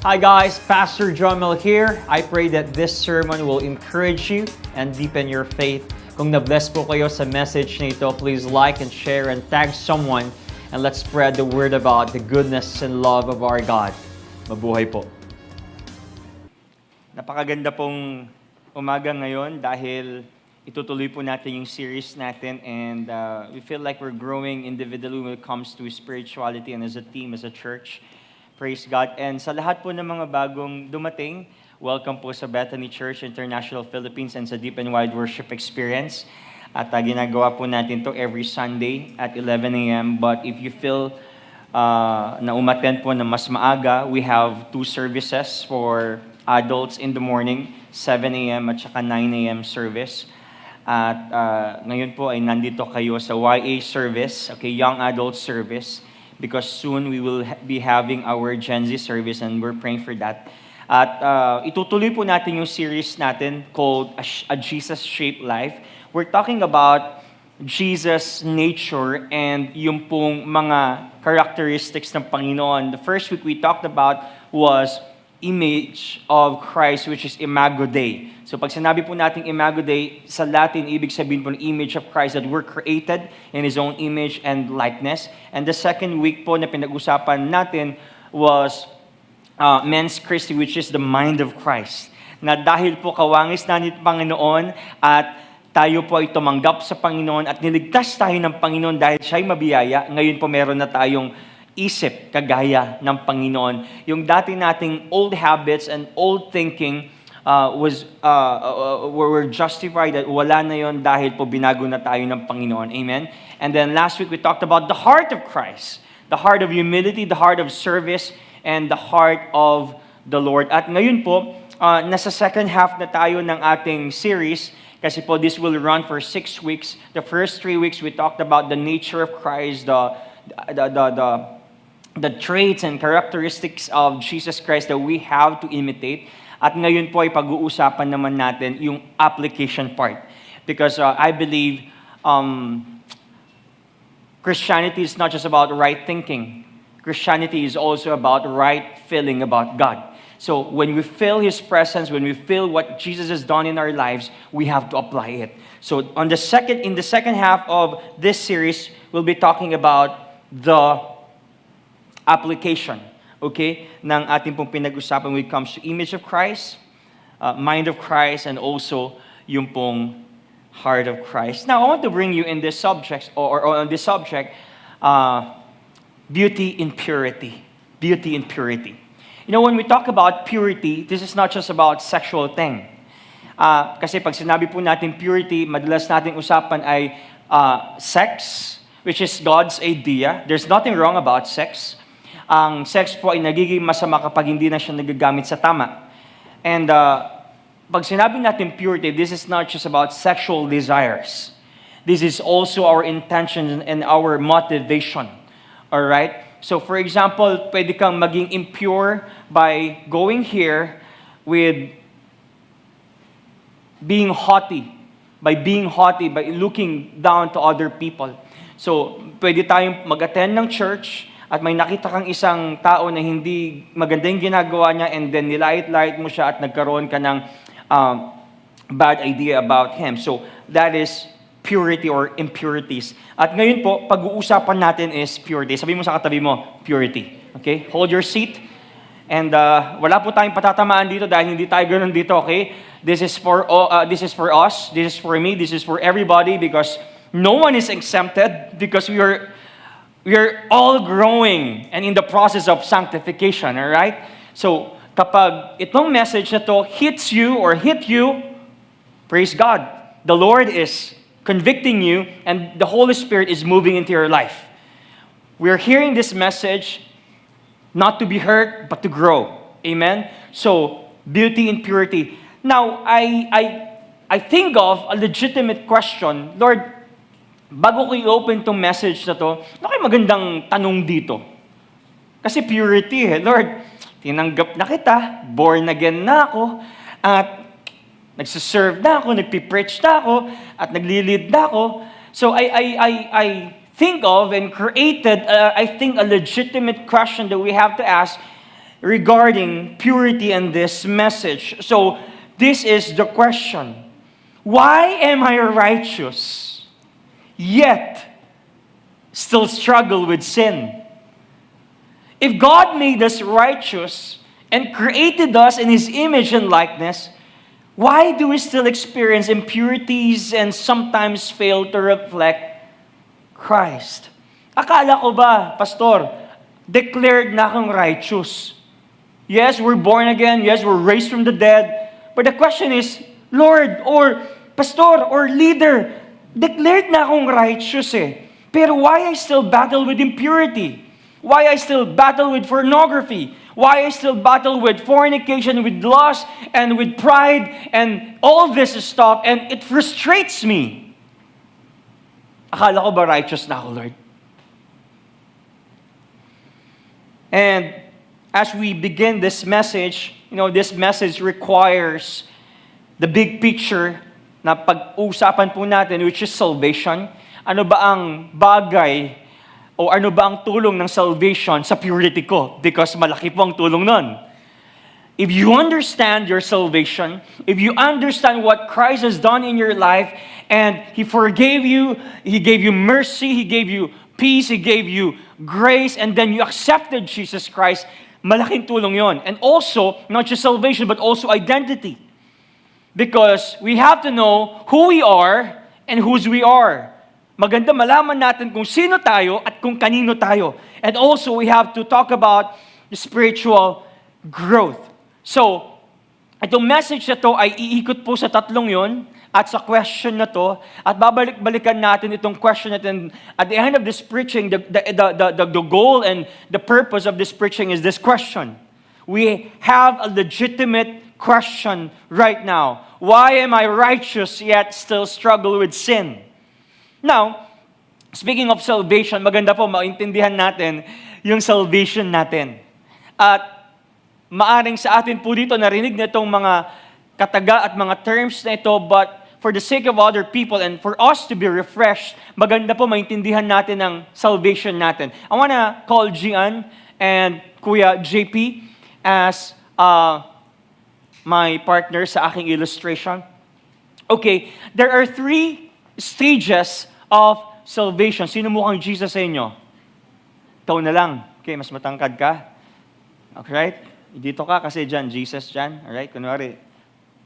Hi guys, Pastor Jomel here. I pray that this sermon will encourage you and deepen your faith. Kung na-bless po kayo sa message na ito, please like and share and tag someone and let's spread the word about the goodness and love of our God. Mabuhay po. Napakaganda pong umaga ngayon dahil itutuloy po natin yung series natin and we feel like we're growing individually when it comes to spirituality and as a team, as a church. Praise God. And sa lahat po ng mga bagong dumating, welcome po sa Bethany Church International Philippines and sa Deep and Wide Worship Experience. At ginagawa po natin to every Sunday at 11 a.m. But if you feel na umattend po na mas maaga, we have 2 services for adults in the morning, 7 a.m. at saka 9 a.m. service. At ngayon po ay nandito kayo sa YA service, okay, Young Adult Service, because soon we will be having our Gen Z service and we're praying for that. At itutuloy po natin yung series natin called A Jesus-Shaped Life. We're talking about Jesus' nature and yung pong mga characteristics ng Panginoon. The first week we talked about was image of Christ, which is Imago Dei. So pag sinabi po natin Imago Dei, sa Latin, ibig sabihin po ng image of Christ, that we're created in His own image and likeness. And the second week po na pinag-usapan natin was Mens Christi, which is the mind of Christ. Na dahil po kawangis na ni Panginoon at tayo po ay tumanggap sa Panginoon at niligtas tayo ng Panginoon dahil siya'y mabiyaya, ngayon po meron na tayong isip kagaya ng Panginoon. Yung dati nating old habits and old thinking were justified at wala na yon dahil po binago na tayo ng Panginoon. Amen? And then last week we talked about the heart of Christ, the heart of humility, the heart of service, and the heart of the Lord. At ngayon po, nasa second half na tayo ng ating series kasi po this will run for 6 weeks. The first 3 weeks we talked about the nature of Christ, the traits and characteristics of Jesus Christ that we have to imitate. At ngayon po ay pag-uusapan naman natin yung application part. Because I believe Christianity is not just about right thinking. Christianity is also about right feeling about God. So when we feel His presence, when we feel what Jesus has done in our lives, we have to apply it. So in the second half of this series, we'll be talking about the application, okay, ng ating pong pinag-usapan when it comes to image of Christ, mind of Christ, and also yung pong heart of Christ. Now, I want to bring you in this subject, or on this subject, beauty in purity. Beauty in purity. You know, when we talk about purity, this is not just about sexual thing. Kasi pag sinabi po natin purity, madalas nating usapan ay sex, which is God's idea. There's nothing wrong about sex. Ang sex po ay nagiging masama kapag hindi na siya nagagamit sa tama. And pag sinabi natin purity, this is not just about sexual desires. This is also our intention and our motivation. Alright? So for example, pwede kang maging impure by going here with being haughty. By looking down to other people. So pwede tayong mag-attend ng church, at may nakita kang isang tao na hindi maganda yung ginagawa niya and then nilait-lait mo siya at nagkaroon ka ng bad idea about him. So, that is purity or impurities. At ngayon po, pag-uusapan natin is purity. Sabi mo sa katabi mo, purity. Okay? Hold your seat. And wala po tayong patatamaan dito dahil hindi tayo ganun dito, okay? This is for us, this is for me, this is for everybody because no one is exempted because we are all growing and in the process of sanctification, all right? So, kapag itong message na to hits you or hit you, praise God. The Lord is convicting you and the Holy Spirit is moving into your life. We're hearing this message not to be hurt, but to grow. Amen? So, beauty and purity. Now, I think of a legitimate question, Lord, bago ko i-open tong message na to, magandang tanong dito. Kasi purity, Lord, tinanggap na kita, born again na ako, at nagsiserve na ako, nagpipreach na ako, at naglilid na ako. So I think of and created, I think, a legitimate question that we have to ask regarding purity in this message. So, this is the question. Why am I righteous, yet still struggle with sin? If God made us righteous and created us in His image and likeness, why do we still experience impurities and sometimes fail to reflect Christ? Akala ko ba, Pastor, declared na akong righteous? Yes, we're born again. Yes, we're raised from the dead. But the question is, Lord, or Pastor, or leader, declared na akong righteous eh. Pero why I still battle with impurity? Why I still battle with pornography? Why I still battle with fornication, with lust, and with pride, and all this stuff, and it frustrates me. Akala ko ba righteous na ako, Lord? And as we begin this message, this message requires the big picture na pag-usapan po natin, which is salvation. Ano ba ang bagay o ano ba ang tulong ng salvation sa purity ko? Because malaki po ang tulong nun. If you understand your salvation, if you understand what Christ has done in your life, and He forgave you, He gave you mercy, He gave you peace, He gave you grace, and then you accepted Jesus Christ, malaking tulong yon. And also, not just salvation, but also identity. Because we have to know who we are and whose we are. Maganda malaman natin kung sino tayo at kung kanino tayo. And also, we have to talk about the spiritual growth. So, itong message na to ay iikot po sa tatlong yon at sa question na to, at babalik-balikan natin itong question natin. At the end of this preaching, the goal and the purpose of this preaching is this question. We have a legitimate question right now. Why am I righteous yet still struggle with sin? Now, speaking of salvation, maganda po maintindihan natin yung salvation natin. At maaring sa atin po dito narinig na itong mga kataga at mga terms na ito, but for the sake of other people and for us to be refreshed, maganda po maintindihan natin ang salvation natin. I wanna call Gian and Kuya JP as my partner sa aking illustration. Okay, there are 3 stages of salvation. Sino mukhang Jesus sa inyo? Ikaw na lang. Okay, mas matangkad ka. Okay, dito ka kasi dyan, Jesus dyan. Alright, kunwari,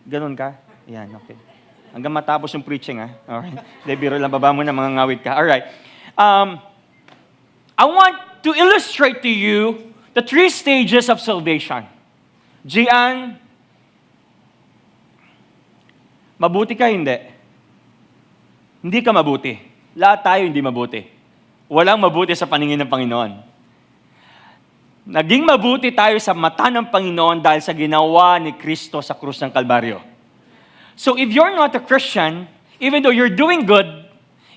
ganun ka. Yan, okay. Hanggang matapos yung preaching, ha? Alright. Hindi, biro lang, baba mo na, mga ngawit ka. Alright. I want to illustrate to you the 3 stages of salvation. Gian, mabuti ka, hindi? Hindi ka mabuti. Lahat tayo hindi mabuti. Walang mabuti sa paningin ng Panginoon. Naging mabuti tayo sa mata ng Panginoon dahil sa ginawa ni Kristo sa krus ng Kalbaryo. So if you're not a Christian, even though you're doing good,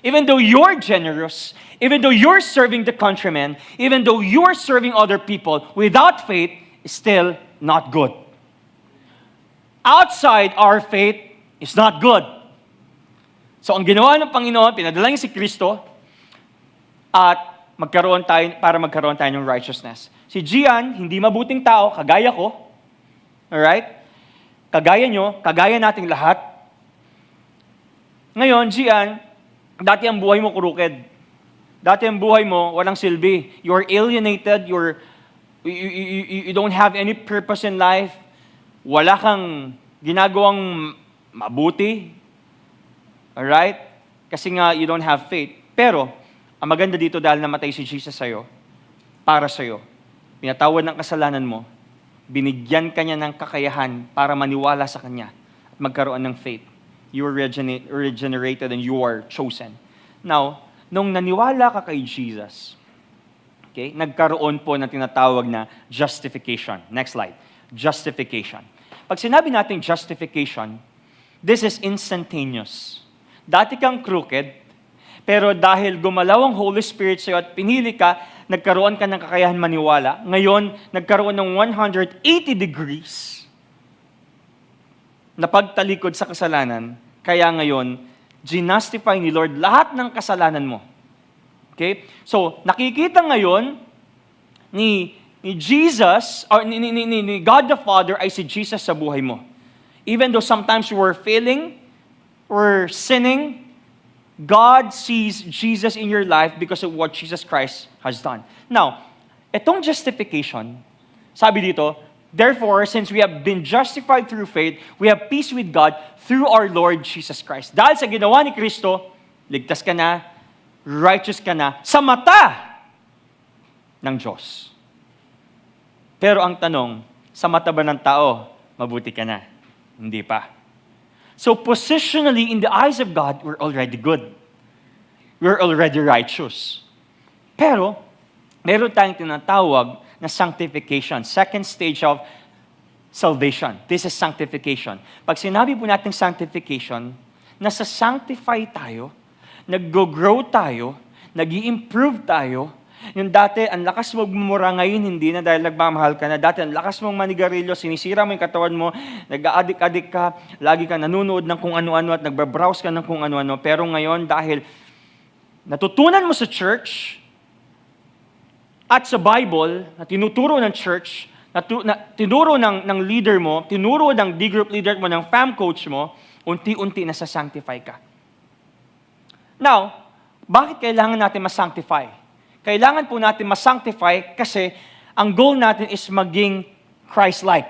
even though you're generous, even though you're serving the countrymen, even though you're serving other people, without faith, is still not good. Outside our faith is not good. So ang ginawa ng Panginoon, pinadala niya si Kristo at magkaroon tayo ng righteousness. Si Gian, hindi mabuting tao, kagaya ko. Alright? Kagaya nyo, kagaya nating lahat. Ngayon, Gian, dati ang buhay mo crooked. Dati ang buhay mo walang silbi. You're alienated, you don't have any purpose in life. Wala kang ginagawang mabuti. Alright? Kasi nga, you don't have faith. Pero, ang maganda dito dahil namatay si Jesus sa'yo, para sa'yo. Pinatawad ng kasalanan mo, binigyan ka niya ng kakayahan para maniwala sa Kanya at magkaroon ng faith. You are regenerated and you are chosen. Now, nung naniwala ka kay Jesus, okay, nagkaroon po ng tinatawag na justification. Next slide. Justification. Pag sinabi natin justification, this is instantaneous. Dati kang crooked, pero dahil gumalaw ang Holy Spirit sa'yo at pinili ka, nagkaroon ka ng kakayahan maniwala. Ngayon, nagkaroon ng 180 degrees na pagtalikod sa kasalanan. Kaya ngayon, ginustify ni Lord lahat ng kasalanan mo. Okay? So, nakikita ngayon ni ni Jesus, or ni God the Father ay si Jesus sa buhay mo. Even though sometimes we're failing, we're sinning, God sees Jesus in your life because of what Jesus Christ has done. Now, itong justification, sabi dito, therefore, since we have been justified through faith, we have peace with God through our Lord Jesus Christ. Dahil sa ginawa ni Kristo, ligtas ka na, righteous ka na, sa mata ng Diyos. Pero ang tanong, sa mata ba ng tao, mabuti ka na? Hindi pa. So positionally, in the eyes of God, we're already good. We're already righteous. Pero, meron tayong tinatawag na sanctification. Second stage of salvation. This is sanctification. Pag sinabi po natin sanctification, nasa sanctify tayo, nag-grow tayo, nag-i-improve tayo. Yung dati, ang lakas mong mumura, ngayon hindi na dahil nagmamahal ka na. Dati, ang lakas mong manigarilyo, sinisira mo yung katawan mo, nag-aadik-adik ka, lagi ka nanunood ng kung ano-ano at nagbabrowse ka ng kung ano-ano. Pero ngayon, dahil natutunan mo sa church at sa Bible, na tinuturo ng church, tinuro ng leader mo, tinuro ng D-group leader mo, ng fam coach mo, unti-unti nasa-sanctify ka. Now, bakit kailangan natin ma-sanctify? Kailangan po natin ma-sanctify kasi ang goal natin is maging Christ-like.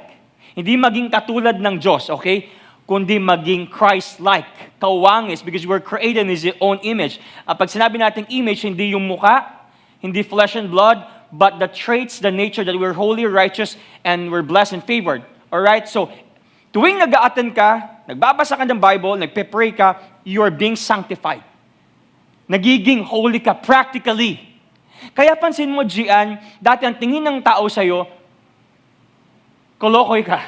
Hindi maging katulad ng Diyos, okay? Kundi maging Christ-like. Kawangis, because we're created in His own image. Pag sinabi natin image, hindi yung muka, hindi flesh and blood, but the traits, the nature that we're holy, righteous, and we're blessed and favored. Alright? So, tuwing nag-a-attend ka, nagbabasa ka ng Bible, nagpe-pray ka, you are being sanctified. Nagiging holy ka practically. Kaya pansin mo, Gian, dati ang tingin ng tao sa'yo, kolokoy ka.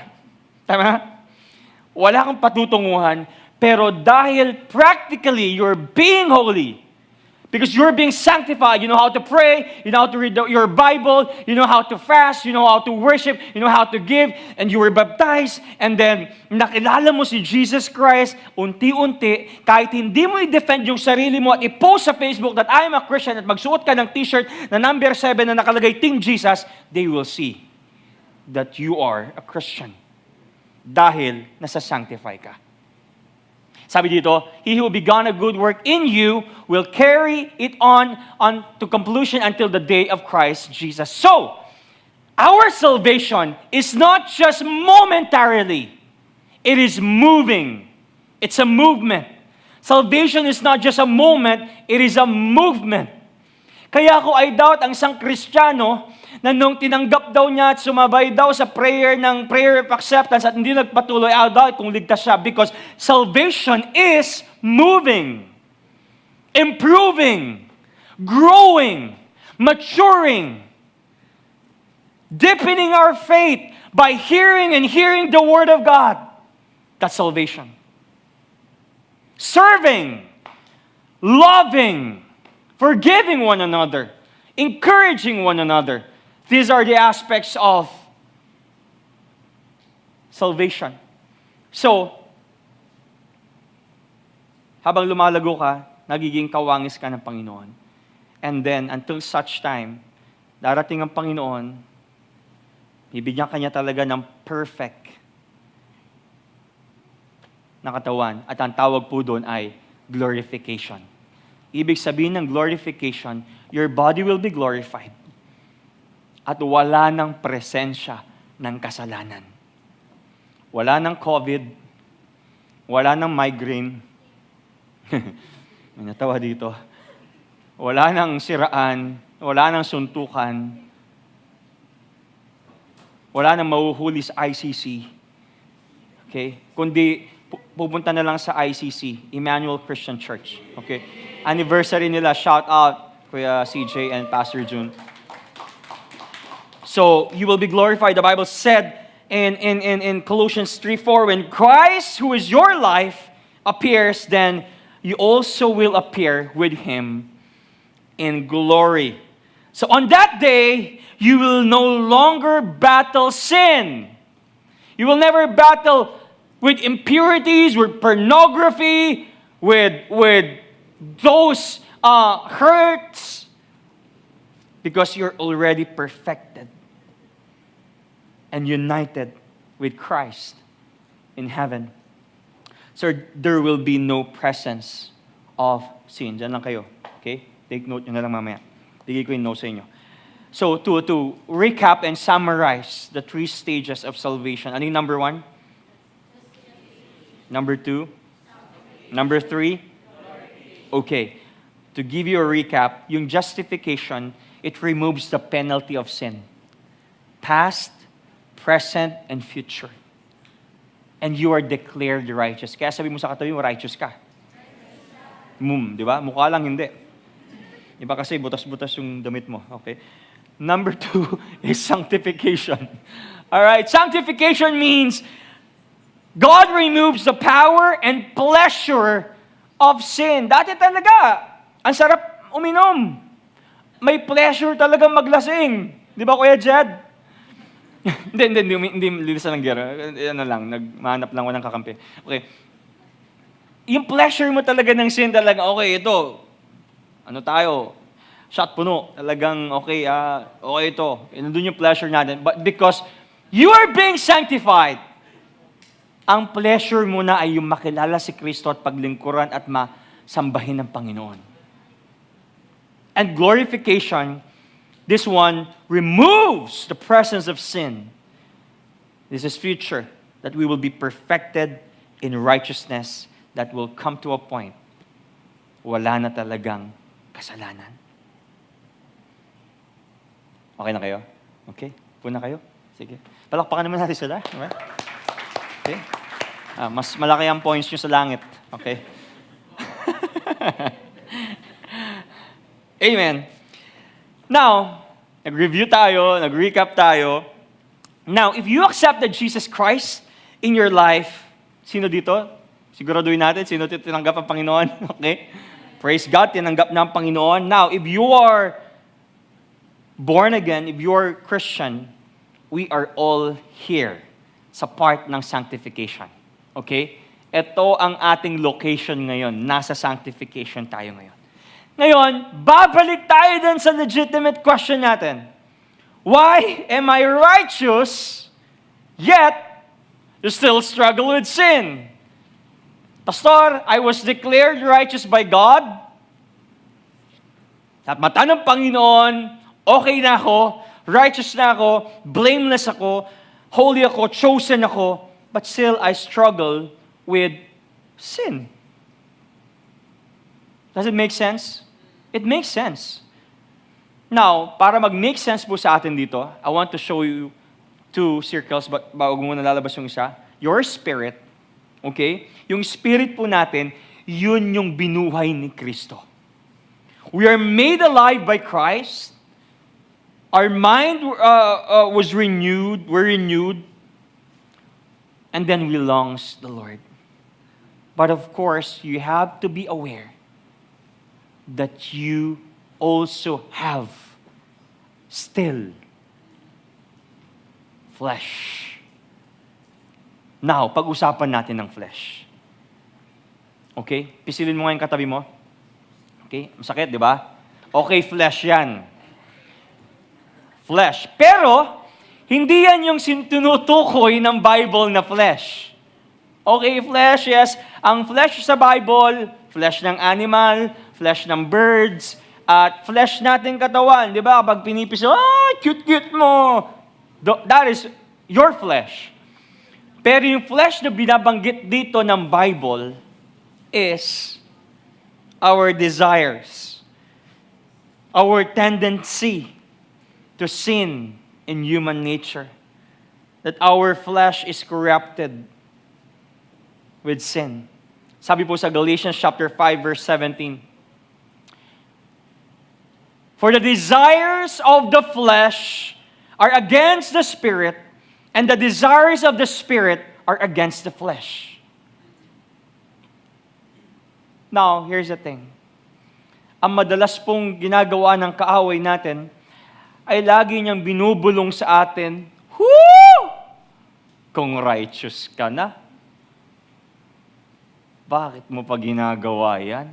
Tama? Wala kang patutunguhan, pero dahil practically you're being holy, because you're being sanctified, you know how to pray, you know how to read your Bible, you know how to fast, you know how to worship, you know how to give, and you were baptized, and then nakilala mo si Jesus Christ, unti-unti, kahit hindi mo i-defend yung sarili mo at i-post sa Facebook that I am a Christian at magsuot ka ng t-shirt na number 7 na nakalagay Team Jesus, they will see that you are a Christian. Dahil nasa-sanctify ka. Sabi dito, He who began a good work in you will carry it on to completion until the day of Christ Jesus. So, our salvation is not just momentarily. It is moving. It's a movement. Salvation is not just a moment, it is a movement. Kaya ako I doubt ang isang Kristiyano na nung tinanggap daw niya at sumabay daw sa prayer of acceptance at hindi nagpatuloy, I doubt kung ligtas siya because salvation is moving, improving, growing, maturing, deepening our faith by hearing and hearing the Word of God. That's salvation. Serving, loving, forgiving one another, encouraging one another. These are the aspects of salvation. So, habang lumalago ka, nagiging kawangis ka ng Panginoon. And then, until such time, darating ang Panginoon, bibigyan ka niya talaga ng perfect na katawan. At ang tawag po doon ay glorification. Ibig sabihin ng glorification, your body will be glorified. At wala ng presensya ng kasalanan. Wala ng COVID, wala ng migraine, may natawa dito, wala ng siraan, wala ng suntukan, wala ng mahuhuli sa ICC. Okay? Kundi pupunta na lang sa ICC, Emmanuel Christian Church. Okay? Anniversary nila, shout out Kuya CJ and Pastor June. So, you will be glorified. The Bible said in Colossians 3:4, when Christ, who is your life, appears, then you also will appear with Him in glory. So, on that day, you will no longer battle sin. You will never battle with impurities, with pornography, with those hurts, because you're already perfected. and united with Christ in heaven. So there will be no presence of sin. Diyan lang kayo. Okay? Take note nyo na lang mamaya. Bigay ko yung notes sa inyo. So to recap and summarize the 3 stages of salvation. Ano yung number 1? Number 2? Number 3? Okay. To give you a recap, yung justification, it removes the penalty of sin. Past, present, and future. And you are declared righteous. Kaya sabi mo sa katabi mo, righteous ka. Di ba? Mukha lang hindi. Iba kasi butas-butas yung damit mo. Okay? Number 2 is sanctification. Alright? Sanctification means God removes the power and pleasure of sin. Dati talaga, ang sarap uminom. May pleasure talaga maglasing. Di ba, Kuya Jed? Hindi sa langgera. Ano lang, nagmahanap lang ako ng kakampi. Okay. Yung pleasure mo talaga ng sin talaga, okay, ito, ano tayo, shot puno. Talagang, okay, okay ito. Nandun yung pleasure natin. But because you are being sanctified, ang pleasure mo na ay yung makilala si Kristo at paglingkuran at masambahin ng Panginoon. And glorification, this one removes the presence of sin. This is future, that we will be perfected in righteousness that will come to a point wala na talagang kasalanan. Okay na kayo? Okay? Puna kayo? Sige. Palakpakan naman natin sila. Okay? Mas malaki ang points nyo sa langit. Okay? Amen. Now, nag-review tayo, nag-recap tayo. Now, if you accepted Jesus Christ in your life, sino dito? Siguraduhin natin, sino tinanggap ang Panginoon? Okay? Praise God, tinanggap na ang Panginoon. Now, if you are born again, if you are Christian, we are all here sa part ng sanctification. Okay? Ito ang ating location ngayon. Nasa sanctification tayo ngayon. Ngayon, babalik tayo din sa legitimate question natin. Why am I righteous, yet still struggle with sin? Pastor, I was declared righteous by God. At mata ng Panginoon, okay na ako, righteous na ako, blameless ako, holy ako, chosen ako, but still I struggle with sin. Does it make sense? It makes sense. Now, para mag-make sense po sa atin dito, I want to show you 2 circles, but bago muna lalabas yung isa. Your spirit, okay? Yung spirit po natin, yun yung binuhay ni Kristo. We are made alive by Christ. Our mind was renewed, we're renewed, and then we longs the Lord. But of course, you have to be aware that you also have still flesh. Now, pag-usapan natin ng flesh. Okay? Pisilin mo ngayon katabi mo. Okay? Masakit, di ba? Okay, flesh yan. Flesh. Pero, hindi yan yung tinutukoy ng Bible na flesh. Okay, flesh, yes. Ang flesh sa Bible, flesh ng animal, flesh ng birds, at flesh natin katawan. Di ba? Kapag pinipiso, cute-cute mo. That is your flesh. Pero yung flesh na binabanggit dito ng Bible is our desires, our tendency to sin in human nature. That our flesh is corrupted with sin. Sabi po sa Galatians chapter 5 verse 17, for the desires of the flesh are against the Spirit, and the desires of the Spirit are against the flesh. Now, here's the thing. Ang madalas pong ginagawa ng kaaway natin ay lagi niyang binubulong sa atin, kung righteous ka na, bakit mo pa ginagawa yan?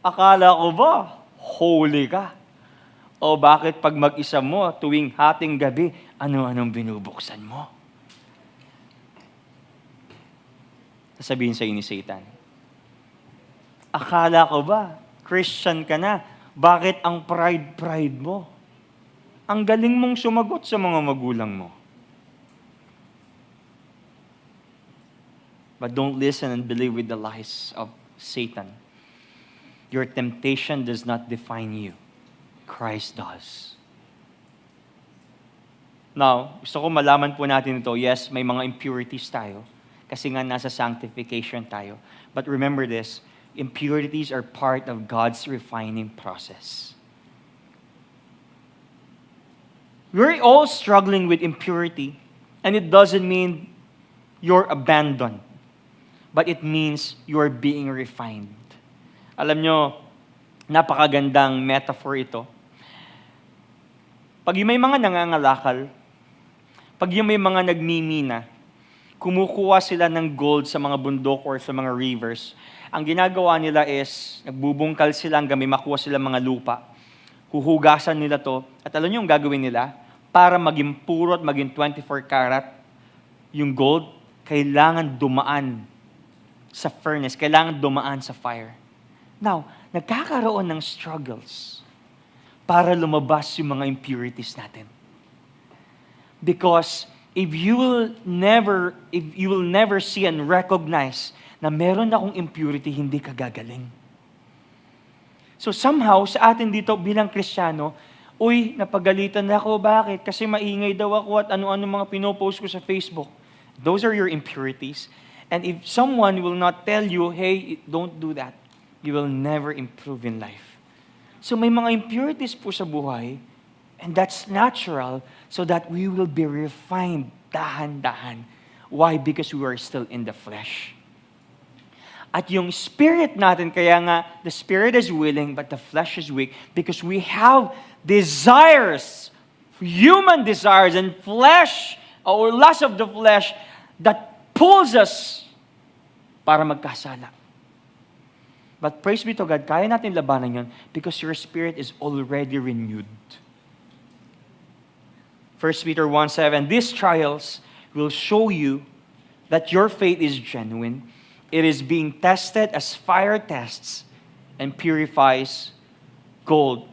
Akala ko ba, holy ka? O bakit pag mag-isa mo, tuwing hating gabi, ano-anong binubuksan mo? Sasabihin sa'yo ni Satan, akala ko ba, Christian ka na, bakit ang pride mo? Ang galing mong sumagot sa mga magulang mo. But don't listen and believe with the lies of Satan. Your temptation does not define you. Christ does. Now, gusto ko malaman po natin ito. Yes, may mga impurities tayo. Kasi nga nasa sanctification tayo. But remember this, impurities are part of God's refining process. We're all struggling with impurity, and it doesn't mean you're abandoned, but it means you're being refined. Alam nyo, napakagandang metaphor ito. Pag yung may mga nangangalakal, pag yung may mga nagmimina, kumukuha sila ng gold sa mga bundok or sa mga rivers, ang ginagawa nila is, nagbubungkal sila hanggang may makuha sila mga lupa. Huhugasan nila to. At alam niyo yung gagawin nila? Para maging puro at maging 24 karat, yung gold, kailangan dumaan sa furnace, kailangan dumaan sa fire. Now, nagkakaroon ng struggles para lumabas yung mga impurities natin. Because if you will never see and recognize na meron akong impurity, hindi ka gagaling. So somehow, sa atin dito bilang Kristiyano, uy, napagalitan ako, bakit? Kasi maingay daw ako at ano-ano mga pinopost ko sa Facebook. Those are your impurities. And if someone will not tell you, hey, don't do that, you will never improve in life. So may mga impurities po sa buhay, and that's natural, so that we will be refined dahan-dahan. Why? Because we are still in the flesh. At yung spirit natin, kaya nga, the spirit is willing, but the flesh is weak, because we have desires, human desires, and flesh, or lust of the flesh, that pulls us para magkasala. But praise be to God, kaya natin labanan yun because your spirit is already renewed. 1 Peter 1:7, these trials will show you that your faith is genuine. It is being tested as fire tests and purifies gold.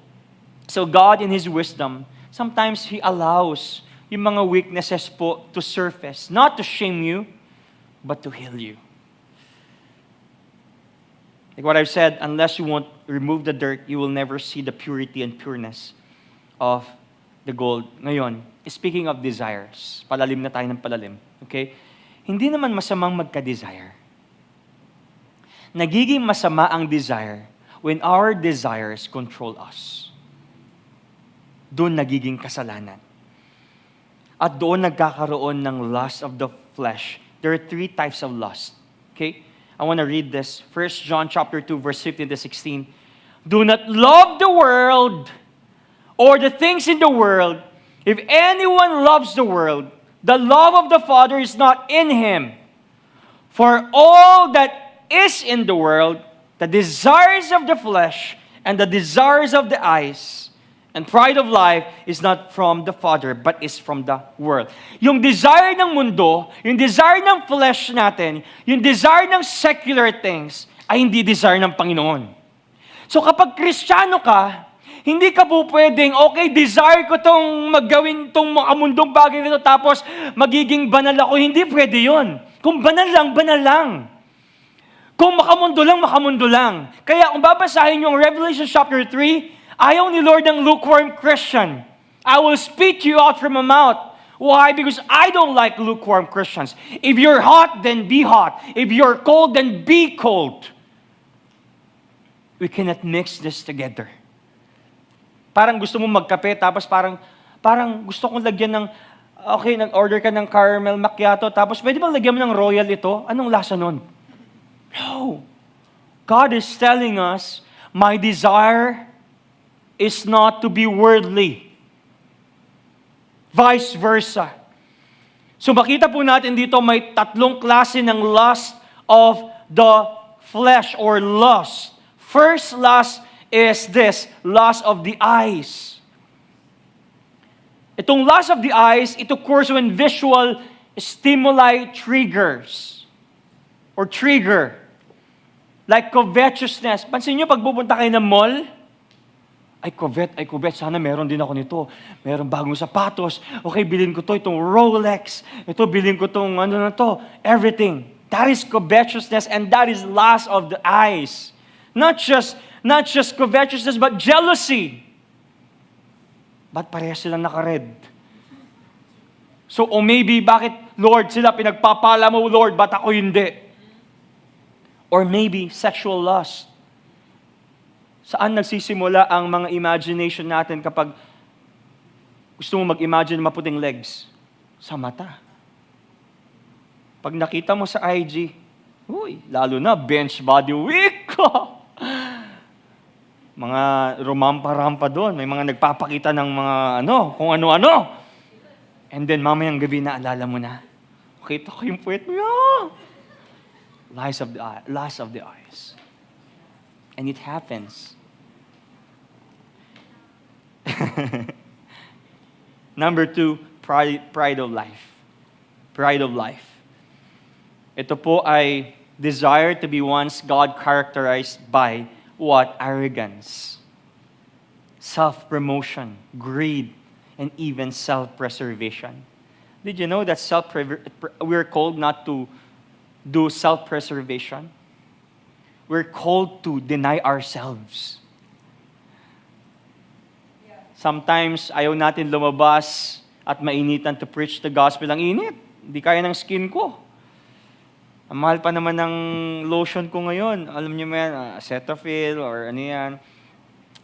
So God in His wisdom, sometimes He allows yung mga weaknesses po to surface, not to shame you, but to heal you. Like what I've said, unless you won't remove the dirt, you will never see the purity and pureness of the gold. Ngayon, speaking of desires, palalim na tayo ng palalim, okay? Hindi naman masamang magka-desire. Nagiging masama ang desire when our desires control us. Doon nagiging kasalanan. At doon nagkakaroon ng lust of the flesh. There are 3 types of lust. Okay? I want to read this. 1 John chapter 2, verse 15 to 16. Do not love the world or the things in the world. If anyone loves the world, the love of the Father is not in him. For all that is in the world, the desires of the flesh and the desires of the eyes and pride of life is not from the Father, but is from the world. Yung desire ng mundo, yung desire ng flesh natin, yung desire ng secular things, ay hindi desire ng Panginoon. So kapag Kristiyano ka, hindi ka po pwedeng, okay, desire ko tong maggawin tong mga mundong bagay nito, tapos magiging banal ako. Hindi pwede yon. Kung banal lang, banal lang. Kung makamundo lang, makamundo lang. Kaya kung babasahin yung Revelation chapter 3, ayaw ni Lord ng lukewarm Christian. I will spit you out from my mouth. Why? Because I don't like lukewarm Christians. If you're hot, then be hot. If you're cold, then be cold. We cannot mix this together. Parang gusto mo magkape, tapos parang gusto kong lagyan ng, okay, nag-order ka ng caramel macchiato, tapos pwede bang lagyan mo ng royal ito? Anong lasa nun? No. God is telling us, my desire is not to be worldly. Vice versa. So makita po natin dito may 3 klase ng lust of the flesh or lust. First lust is this, lust of the eyes. Itong lust of the eyes, it occurs when visual stimuli triggers or trigger. Like covetousness. Pansin nyo, pag pupunta kayo ng mall, ay covet, sana meron din ako nito. Meron bagong sapatos. Okay, bilhin ko to, itong Rolex. Ito, bilhin ko tong ano na to. Everything. That is covetousness and that is lust of the eyes. Not just covetousness, but jealousy. Ba't parehas silang naka-red? So, o maybe, bakit, Lord, sila pinagpapala mo, Lord, ba't ako hindi? Or maybe, sexual lust. Saan nagsisimula ang mga imagination natin kapag gusto mo mag-imagine maputing legs? Sa mata. Pag nakita mo sa IG, uy, lalo na, bench body week ko. Mga rumampa-rampa doon. May mga nagpapakita ng mga kung ano-ano. And then mamayang gabi naalala mo na, kita ko yung puwet mo. Yeah. Lust of the eyes. And it happens. Number 2, pride of life. Pride of life. Ito po ay desire to be once God characterized by what? Arrogance, self-promotion, greed, and even self-preservation. Did you know that we're called not to do self-preservation? We're called to deny ourselves. Sometimes, ayaw natin lumabas at mainitan to preach the gospel. Ang init. Hindi kaya ng skin ko. Ang mahal pa naman ng lotion ko ngayon. Alam niyo mo yan, Cetaphil or ano yan.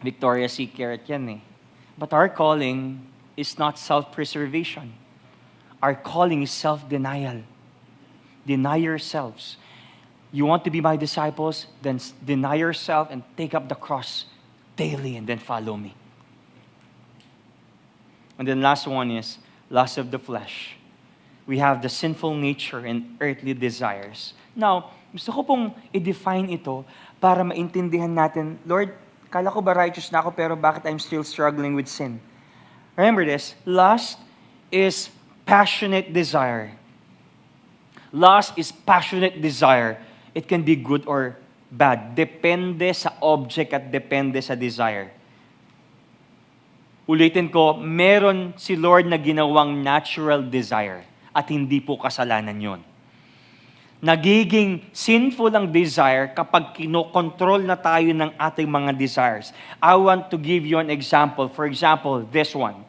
Victoria's Secret yan eh. But our calling is not self-preservation. Our calling is self-denial. Deny yourselves. You want to be my disciples? Then deny yourself and take up the cross daily and then follow me. And then last one is lust of the flesh. We have the sinful nature and earthly desires. Now, gusto ko pong i-define ito para maintindihan natin, Lord, kala ko ba righteous na ako pero bakit I'm still struggling with sin? Remember this, lust is passionate desire. Lust is passionate desire. It can be good or bad. Depende sa object at depende sa desire. Ulitin ko, meron si Lord na ginawang natural desire at hindi po kasalanan yon. Nagiging sinful ang desire kapag kinokontrol na tayo ng ating mga desires. I want to give you an example. For example, this one.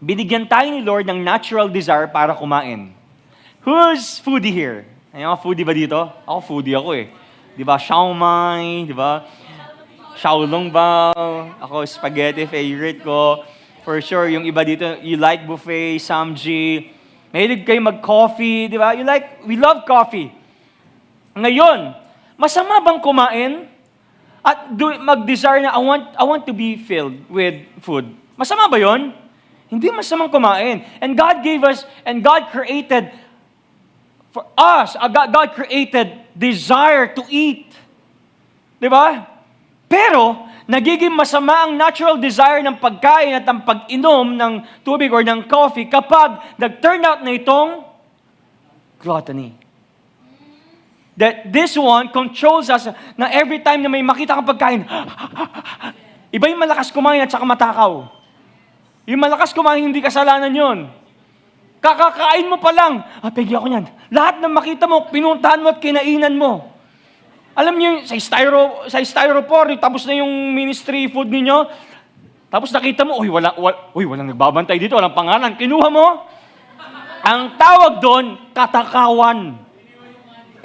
Binigyan tayo ni Lord ng natural desire para kumain. Who's foodie here? Ay, mga foodie ba dito? Ako foodie ako eh. Di ba? Siomai, di ba? Xiaolongbao. Ako, spaghetti, favorite ko. For sure, yung iba dito, you like buffet, samji. Mahilig kayo mag-coffee, di ba? We love coffee. Ngayon, masama bang kumain? At mag-desire na, I want to be filled with food. Masama ba yon? Hindi masamang kumain. And God gave us, and God created for us, God created desire to eat. Di ba? Pero, nagiging masama ang natural desire ng pagkain at ang pag-inom ng tubig or ng coffee kapag nag-turn out na itong gluttony. That this one controls us na every time na may makita kang pagkain, iba yung malakas kumain at saka matakaw. Yung malakas kumain, hindi kasalanan yon. Kakakain mo pa lang, pegi ako niyan. Lahat ng makita mo, pinuntahan mo at kinainan mo. Alam niyo, sa styrofoam, tapos na yung ministry food ninyo, tapos nakita mo, walang nagbabantay dito, walang pangalan. Kinuha mo, ang tawag doon, katakawan.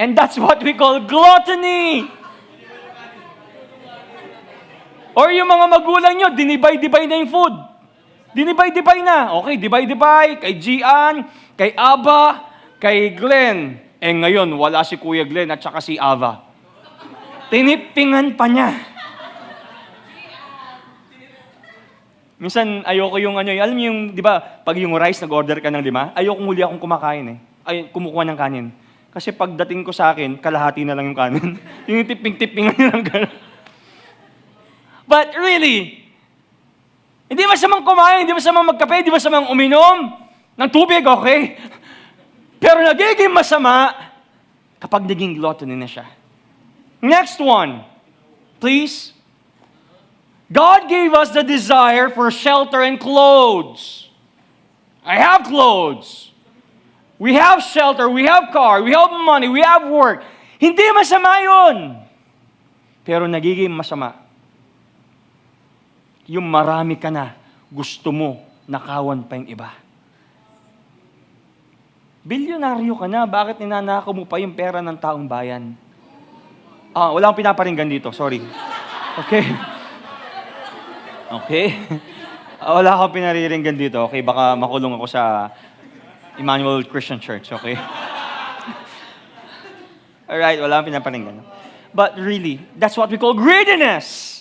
And that's what we call gluttony. Or yung mga magulang nyo, dinibay-dibay na yung food. Dinibay-dibay na. Okay, dibay-dibay, kay Gian, kay Aba, kay Glenn. Ngayon, wala si Kuya Glenn at saka si Ava. Tinipingan pa niya. Minsan, ayoko yung alam niyo yung, di ba, pag yung rice, nag-order ka ng 5, ayoko muli akong kumakain kumukuha ng kanin. Kasi pagdating ko sa akin, kalahati na lang yung kanin. Yung tiping-tipingan niya lang gano'n. But really, Hindi masamang kumain, hindi masamang magkape, hindi masamang uminom ng tubig, okay? Pero nagiging masama kapag naging gluttony na siya. Next one, please. God gave us the desire for shelter and clothes. I have clothes. We have shelter, we have car, we have money, we have work. Hindi masama yun. Pero nagiging masama. Yung marami ka na, gusto mo, nakawan pa yung iba. Bilyonaryo ka na, bakit ninanakaw mo pa yung pera ng taong bayan? Wala akong pinaparinggan dito, sorry. Okay? Okay? Wala akong pinariringgan dito, okay? Baka makulong ako sa Emmanuel Christian Church, okay? Alright, wala akong pinaparinggan. But really, that's what we call greediness.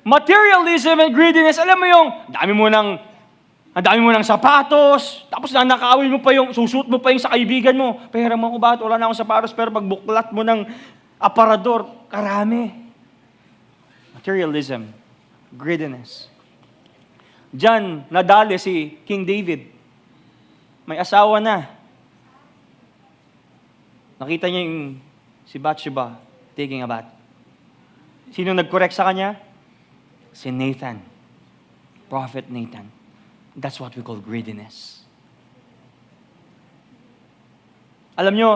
Materialism and greediness, alam mo yung, ang dami mo ng sapatos, tapos nanakawin mo pa yung, susuot mo pa yung sa kaibigan mo. Pera mo ko, bakit wala na akong sapatos, pero pag buklat mo ng aparador, karami. Materialism, greediness. Diyan, nadali si King David. May asawa na. Nakita niya yung si Bathsheba taking a bath. Sino nag-correct sa kanya? Si Nathan. Prophet Nathan. That's what we call greediness. Alam nyo,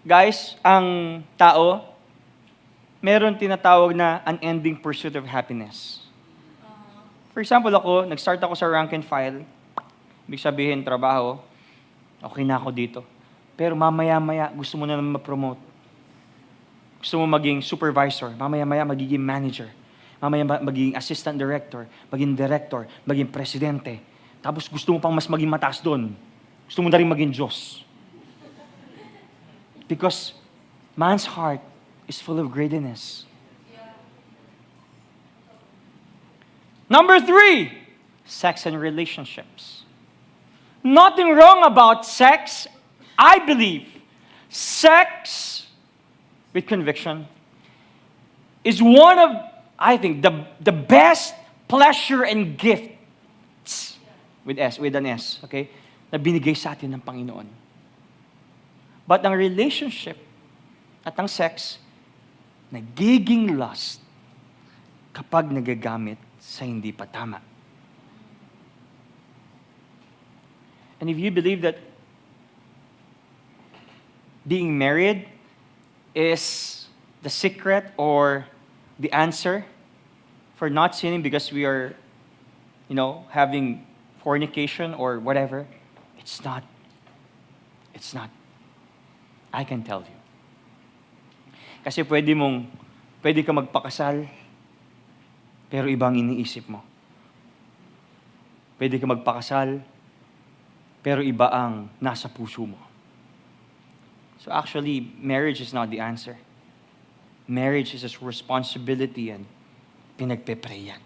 guys, ang tao, meron tinatawag na unending pursuit of happiness. For example, nag-start ako sa rank and file. Ibig sabihin, trabaho. Okay na ako dito. Pero mamaya-maya, gusto mo na naman ma-promote. Gusto mo maging supervisor. Mamaya-maya, magiging manager. Mamaya magiging assistant director, maging director, maging presidente. Tapos gusto mo pang mas maging mataas doon. Gusto mo na rin maging Diyos. Because man's heart is full of greediness. Number 3, sex and relationships. Nothing wrong about sex. I believe sex with conviction is one of, I think, the best pleasure and gifts with an S, okay, na binigay sa atin ng Panginoon. But ang relationship at ang sex, nagiging lust kapag nagagamit sa hindi pa tama. And if you believe that being married is the secret or the answer for not sinning because we are, having fornication or whatever, it's not. It's not. I can tell you. Kasi pwede ka magpakasal, pero ibang iniisip mo. Pwede ka magpakasal, pero iba ang nasa puso mo. So actually, marriage is not the answer. Marriage is a responsibility and pinagpe-pray yan.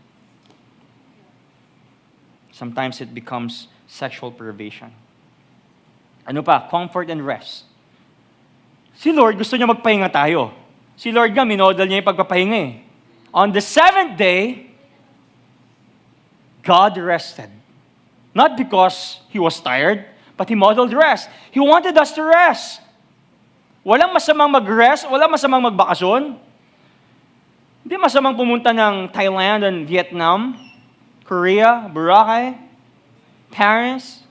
Sometimes it becomes sexual perversion. Ano pa? Comfort and rest. Si Lord gusto niya magpahinga tayo. Si Lord nga, minodal niya yung pagpapahinga eh. On the 7th day, God rested. Not because He was tired, but He modeled rest. He wanted us to rest. Walang masamang mag-rest, walang masamang magbakasyon. Hindi masamang pumunta ng Thailand and Vietnam, Korea, Boracay, Paris.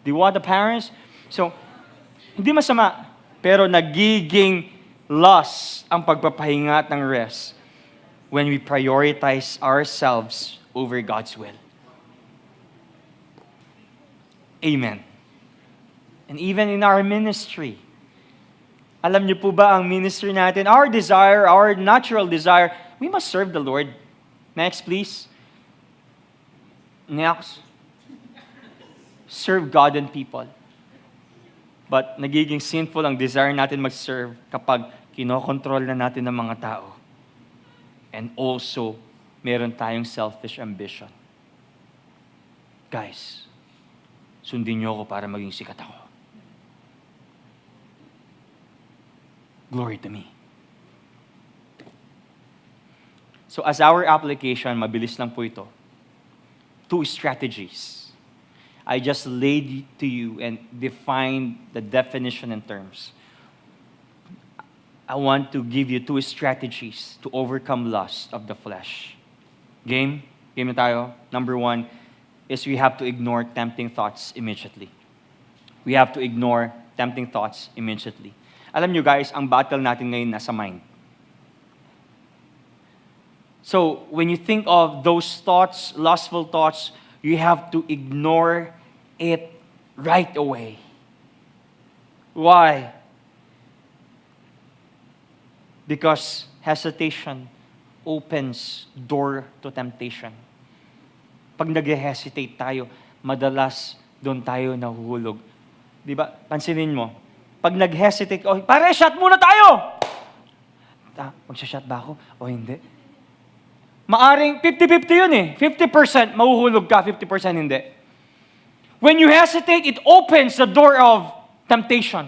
Do you want the Paris? So, hindi masama, pero nagiging lust ang pagpapahinga at ng rest when we prioritize ourselves over God's will. Amen. And even in our ministry, alam niyo po ba ang ministry natin, our desire, our natural desire, we must serve the Lord. Next, please. Next. Serve God and people. But nagiging sinful ang desire natin mag-serve kapag kinokontrol na natin ng mga tao. And also, meron tayong selfish ambition. Guys, sundin niyo ako para maging sikat ako. Glory to me. So as our application, mabilis lang po ito. two strategies. I just laid to you and defined the definition and terms. I want to give you two strategies to overcome lust of the flesh. Game? Game na tayo. Number one is we have to ignore tempting thoughts immediately. We have to ignore tempting thoughts immediately. Alam nyo guys, ang battle natin ngayon nasa mind. So, when you think of those thoughts, lustful thoughts, you have to ignore it right away. Why? Because hesitation opens door to temptation. Pag nag-hesitate tayo, madalas doon tayo nahuhulog. Di ba? Pansinin mo. Pag nag-hesitate, oh, pare, shot muna tayo! Magsha-shot ba ako? O hindi? Maaring 50-50 yun eh. 50% mahuhulog ka, 50% hindi. When you hesitate, it opens the door of temptation.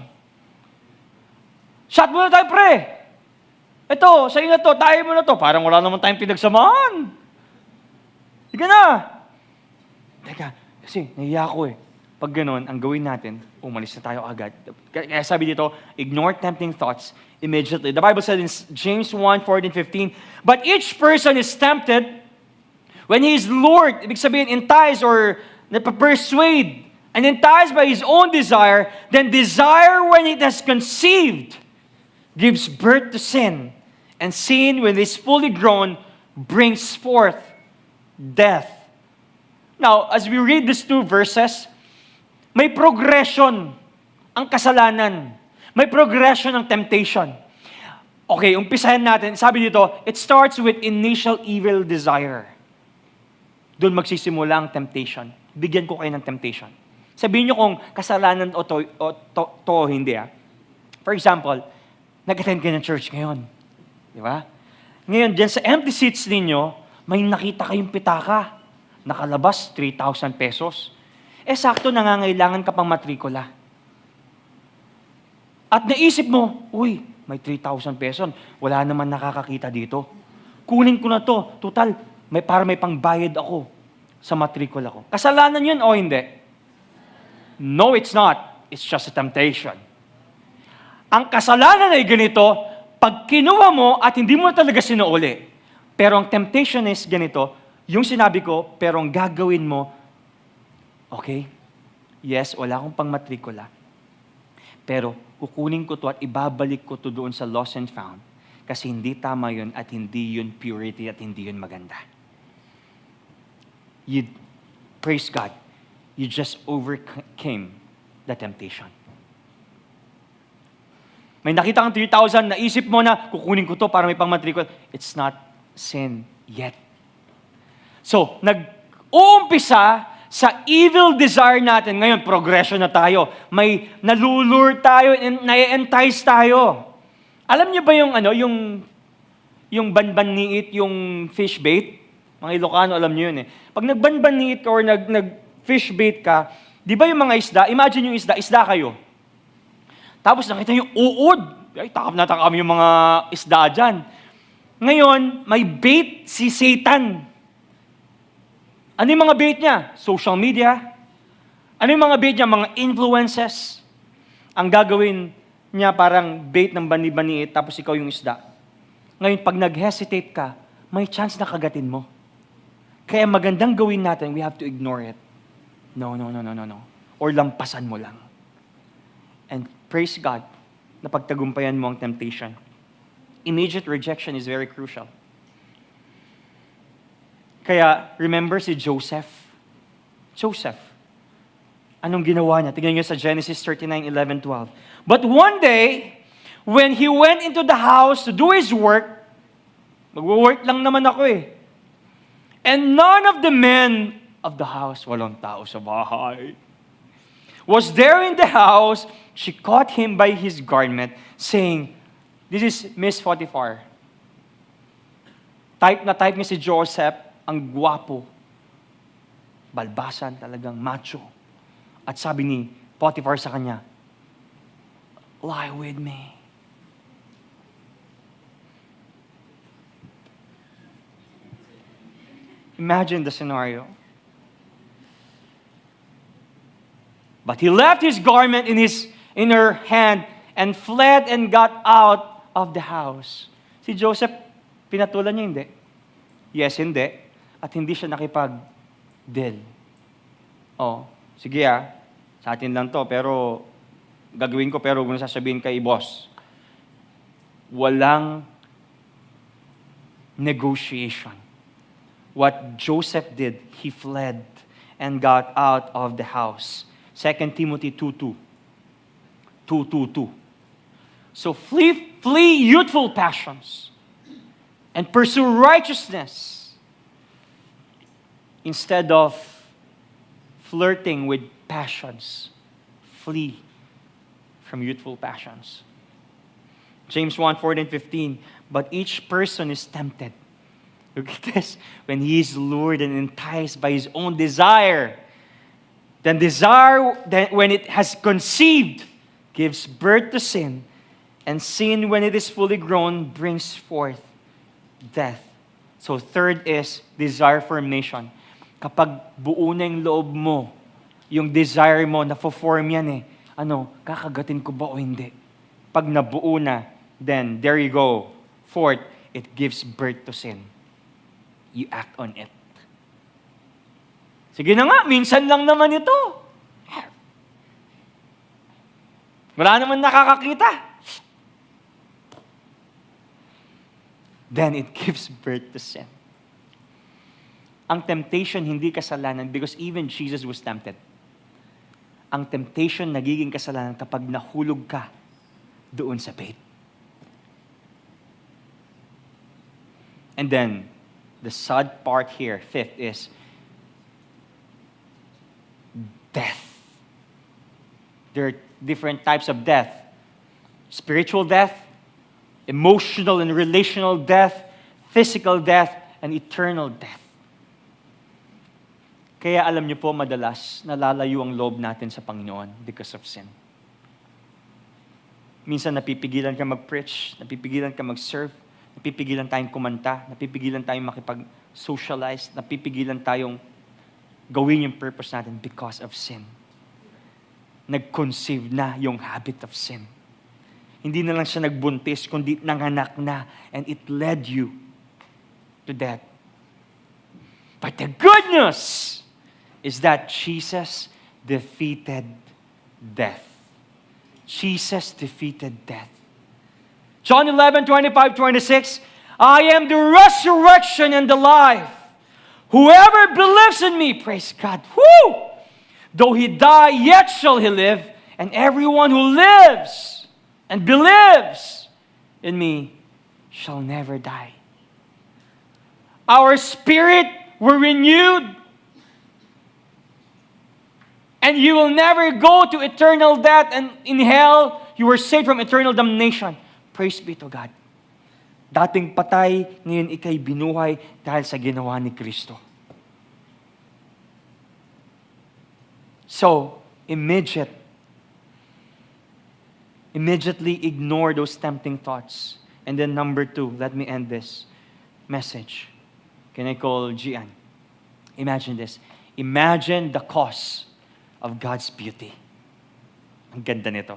Shot muna tayo, pre! Ito, sa'yo na to, tayo mo na to. Parang wala naman tayong pinagsamahan. Sige na. Teka, kasi nahiya ako eh. Pag ganun, ang gawin natin, umalis na tayo agad. Kaya sabi dito, ignore tempting thoughts immediately. The Bible says in James 1:14-15, but each person is tempted when he is lured, ibig sabihin, enticed or persuade, and enticed by his own desire, then desire when it has conceived gives birth to sin, and sin, when it is fully grown, brings forth death. Now, as we read these two verses, may progression ang kasalanan. May progression ang temptation. Okay, umpisahan natin. Sabi dito, it starts with initial evil desire. Doon magsisimula ang temptation. Bigyan ko kayo ng temptation. Sabihin nyo kung kasalanan o to hindi. For example, nag-attend kayo ng church ngayon. Di ba? Ngayon, dyan sa empty seats ninyo, may nakita kayong pitaka. Nakalabas, 3,000 pesos. Sakto nangangailangan ka pang matrikula. At naisip mo, uy, may 3,000 pesos. Wala naman nakakakita dito. Kunin ko na to. Total, para may pangbayad ako sa matrikula ko. Kasalanan yun o hindi? No, it's not. It's just a temptation. Ang kasalanan ay ganito, pag kinuha mo at hindi mo talaga sinuuli. Pero ang temptation is ganito, yung sinabi ko, pero ang gagawin mo, okay, yes, wala akong pang matrikula. Pero kukunin ko to at ibabalik ko to doon sa lost and found. Kasi hindi tama yun at hindi yun purity at hindi yun maganda. Praise God, you just overcame the temptation. May nakita kang 3,000, naisip mo na, kukunin ko to para may pang-matrikula. It's not sin yet. So, nag-uumpisa sa evil desire natin. Ngayon, progression na tayo. May nalulure tayo, na-entice tayo. Alam niyo ba yung banban-niit, yung fish bait? Mga Ilocano, alam niyo yun eh. Pag nagbanban-niit or nag-fish bait ka, di ba yung mga isda, imagine yung isda kayo. Tapos nakita yung uod. Ay, takam na takam yung mga isda dyan. Ngayon, may bait si Satan. Ano yung mga bait niya? Social media. Ano yung mga bait niya? Mga influences. Ang gagawin niya parang bait ng bani-baniit, tapos ikaw yung isda. Ngayon, pag nag-hesitate ka, may chance na kagatin mo. Kaya magandang gawin natin, we have to ignore it. No. Or lampasan mo lang. And praise God, na pagtagumpayan mo ang temptation. Immediate rejection is very crucial. Kaya, remember si Joseph? Joseph. Anong ginawa niya? Tingnan niyo sa Genesis 39, 11, 12. But one day, when he went into the house to do his work, mag-work lang naman ako eh. And none of the men of the house, walang tao sa bahay, was there in the house, she caught him by his garment, saying, this is Miss Potiphar. Type niya si Joseph, ang gwapo. Balbasan talagang, macho. At sabi ni Potiphar sa kanya, lie with me. Imagine the scenario. But he left his garment in her hand and fled and got out of the house. Si Joseph, pinatulan niya hindi? Yes, hindi. At hindi siya nakipag-deal. Oh, sige sa atin lang to, pero gagawin ko, pero huwag mo sasabihin kay boss. Walang negotiation. What Joseph did, he fled and got out of the house. 2 Timothy 2:2. 2:2. So flee youthful passions and pursue righteousness instead of flirting with passions. Flee from youthful passions. James 1:14-15. But each person is tempted. Look at this. When he is lured and enticed by his own desire, then when it has conceived, gives birth to sin, and sin, when it is fully grown, brings forth death. So third is desire formation. Kapag buo na yung loob mo, yung desire mo, na-form yan kakagatin ko ba o hindi? Pag nabuo na, then there you go. Fourth, it gives birth to sin. You act on it. Sige na nga, minsan lang naman ito. Wala naman nakakakita. Then it gives birth to sin. Ang temptation hindi kasalanan because even Jesus was tempted. Ang temptation nagiging kasalanan kapag nahulog ka doon sa bait. And then, the sad part here, fifth, is death. There are different types of death. Spiritual death, emotional and relational death, physical death, and eternal death. Kaya alam niyo po, madalas, nalalayo ang loob natin sa Panginoon because of sin. Minsan napipigilan ka mag-preach, napipigilan ka mag-serve, napipigilan tayong kumanta, napipigilan tayong makipag-socialize, napipigilan tayong gawin yung purpose natin because of sin. Nag-conceive na yung habit of sin. Hindi na lang siya nagbuntis, kundi nanganak na, and it led you to death. But the good news is that Jesus defeated death. Jesus defeated death. John 11:25-26, I am the resurrection and the life. Whoever believes in me, praise God, though he die, yet shall he live, and everyone who lives and believes in me shall never die. Our spirit were renewed, and you will never go to eternal death, and in hell, you were saved from eternal damnation. Praise be to God. Dating patay, ngayon ikay binuhay dahil sa ginawa ni Kristo. So, immediately ignore those tempting thoughts. And then number 2, let me end this message. Can I call Gian? Imagine this. Imagine the cause of God's beauty. Ang ganda nito.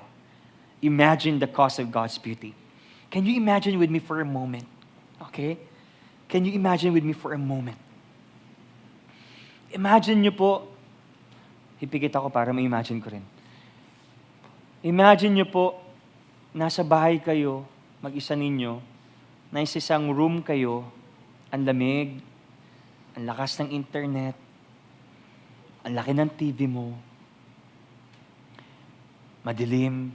Imagine the cause of God's beauty. Can you imagine with me for a moment? Okay? Can you imagine with me for a moment? Imagine nyo po, hipikit ako para ma-imagine ko rin. Imagine nyo po, nasa bahay kayo, mag-isa ninyo, nasa isang room kayo, ang lamig, ang lakas ng internet, ang laki ng TV mo, madilim,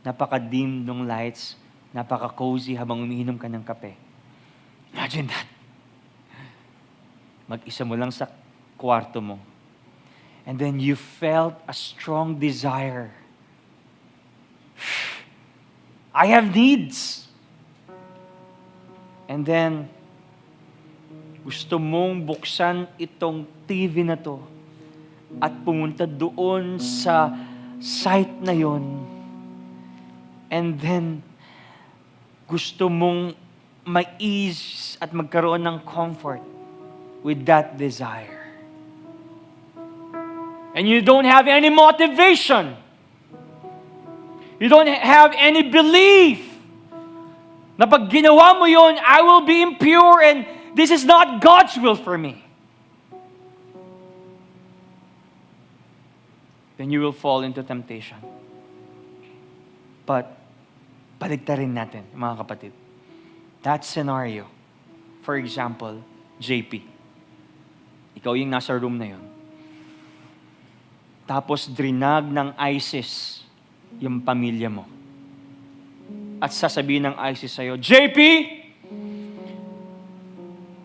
napaka-dim ng lights, napaka-cozy habang umiinom ka ng kape. Imagine that. Mag-isa mo lang sa kwarto mo. And then you felt a strong desire. I have needs. And then, gusto mong buksan itong TV na to at pumunta doon sa site na yon. And then, gusto mong ma-ease at magkaroon ng comfort with that desire. and you don't have any motivation, you don't have any belief na pag ginawa mo yun, I will be impure and this is not God's will for me, then you will fall into temptation. But, baligtarin natin, mga kapatid. That scenario, for example, JP, ikaw yung nasa room na yun. Tapos drinag ng ISIS yung pamilya mo. At sasabihin ng ISIS sa'yo, JP,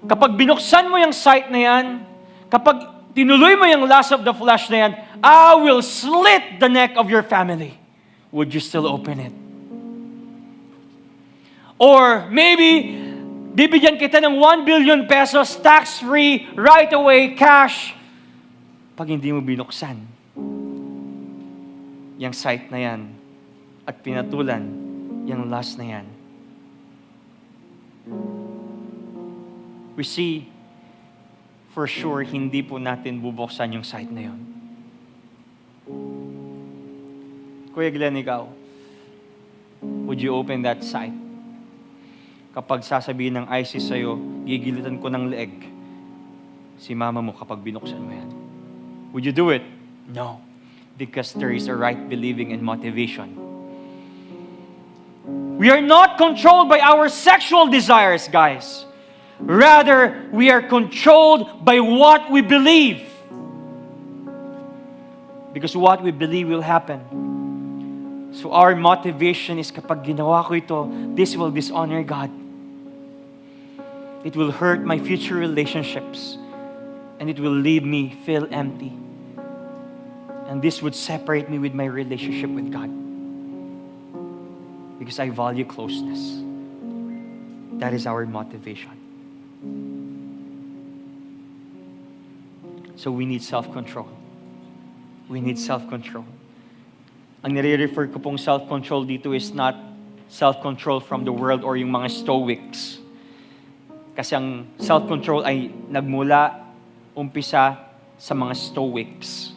kapag binuksan mo yung site na yan, kapag tinuloy mo yung lust of the flesh na yan, I will slit the neck of your family. Would you still open it? Or maybe, bibigyan kita ng 1 billion pesos, tax-free, right away, cash. Pag hindi mo binuksan yung site na yan at pinatulan yung lust na yan. We see, for sure, hindi po natin bubuksan yung site na yun. Kuya Glenn, ikaw, would you open that site? Kapag sasabihin ng ISIS sa'yo, gigilitan ko ng leeg si mama mo kapag binuksan mo yan. Would you do it? No. Because there is a right believing and motivation. We are not controlled by our sexual desires, guys. Rather, we are controlled by what we believe. Because what we believe will happen. So our motivation is kapag ginawa ko ito, this will dishonor God. It will hurt my future relationships. And it will leave me feel empty. And this would separate me with my relationship with God. Because I value closeness. That is our motivation. So we need self-control. We need self-control. Ang nire-refer ko pong self-control dito is not self-control from the world or yung mga Stoics. Kasi ang self-control ay nagmula, umpisa sa mga Stoics.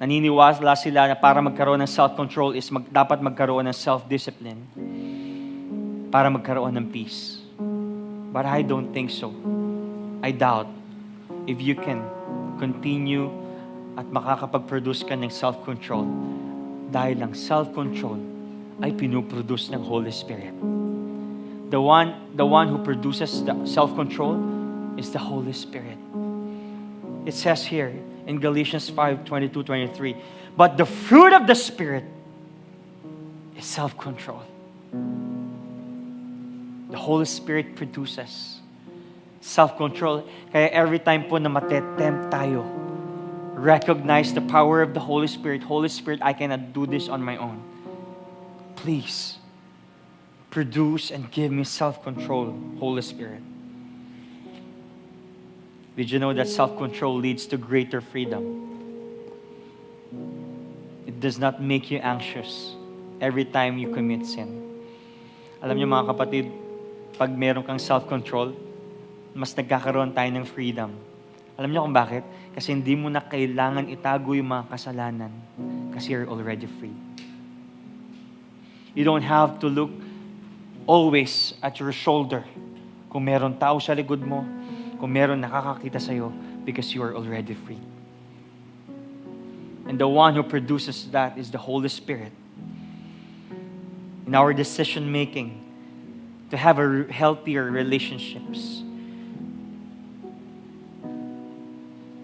Naniniwala sila na para magkaroon ng self-control is dapat magkaroon ng self-discipline para magkaroon ng peace. But I don't think so. I doubt if you can continue at makakapag-produce ka ng self-control dahil ang self-control ay pinuproduce ng Holy Spirit. The one who produces the self-control is the Holy Spirit. It says here in Galatians 5:22-23, but the fruit of the Spirit is self-control. The Holy Spirit produces self-control. Kaya every time po na matetempt tayo, recognize the power of the Holy Spirit. Holy Spirit, I cannot do this on my own. Please, produce and give me self-control, Holy Spirit. Did you know that self-control leads to greater freedom? It does not make you anxious every time you commit sin. Alam niyo mga kapatid, pag meron kang self-control, mas nagkakaroon tayo ng freedom. Alam niyo kung bakit? Kasi hindi mo na kailangan itago yung mga kasalanan kasi you're already free. You don't have to look always at your shoulder kung meron tao sa likod mo, kung meron nakakakita sa'yo, because you are already free. And the one who produces that is the Holy Spirit. In our decision-making, to have a healthier relationships.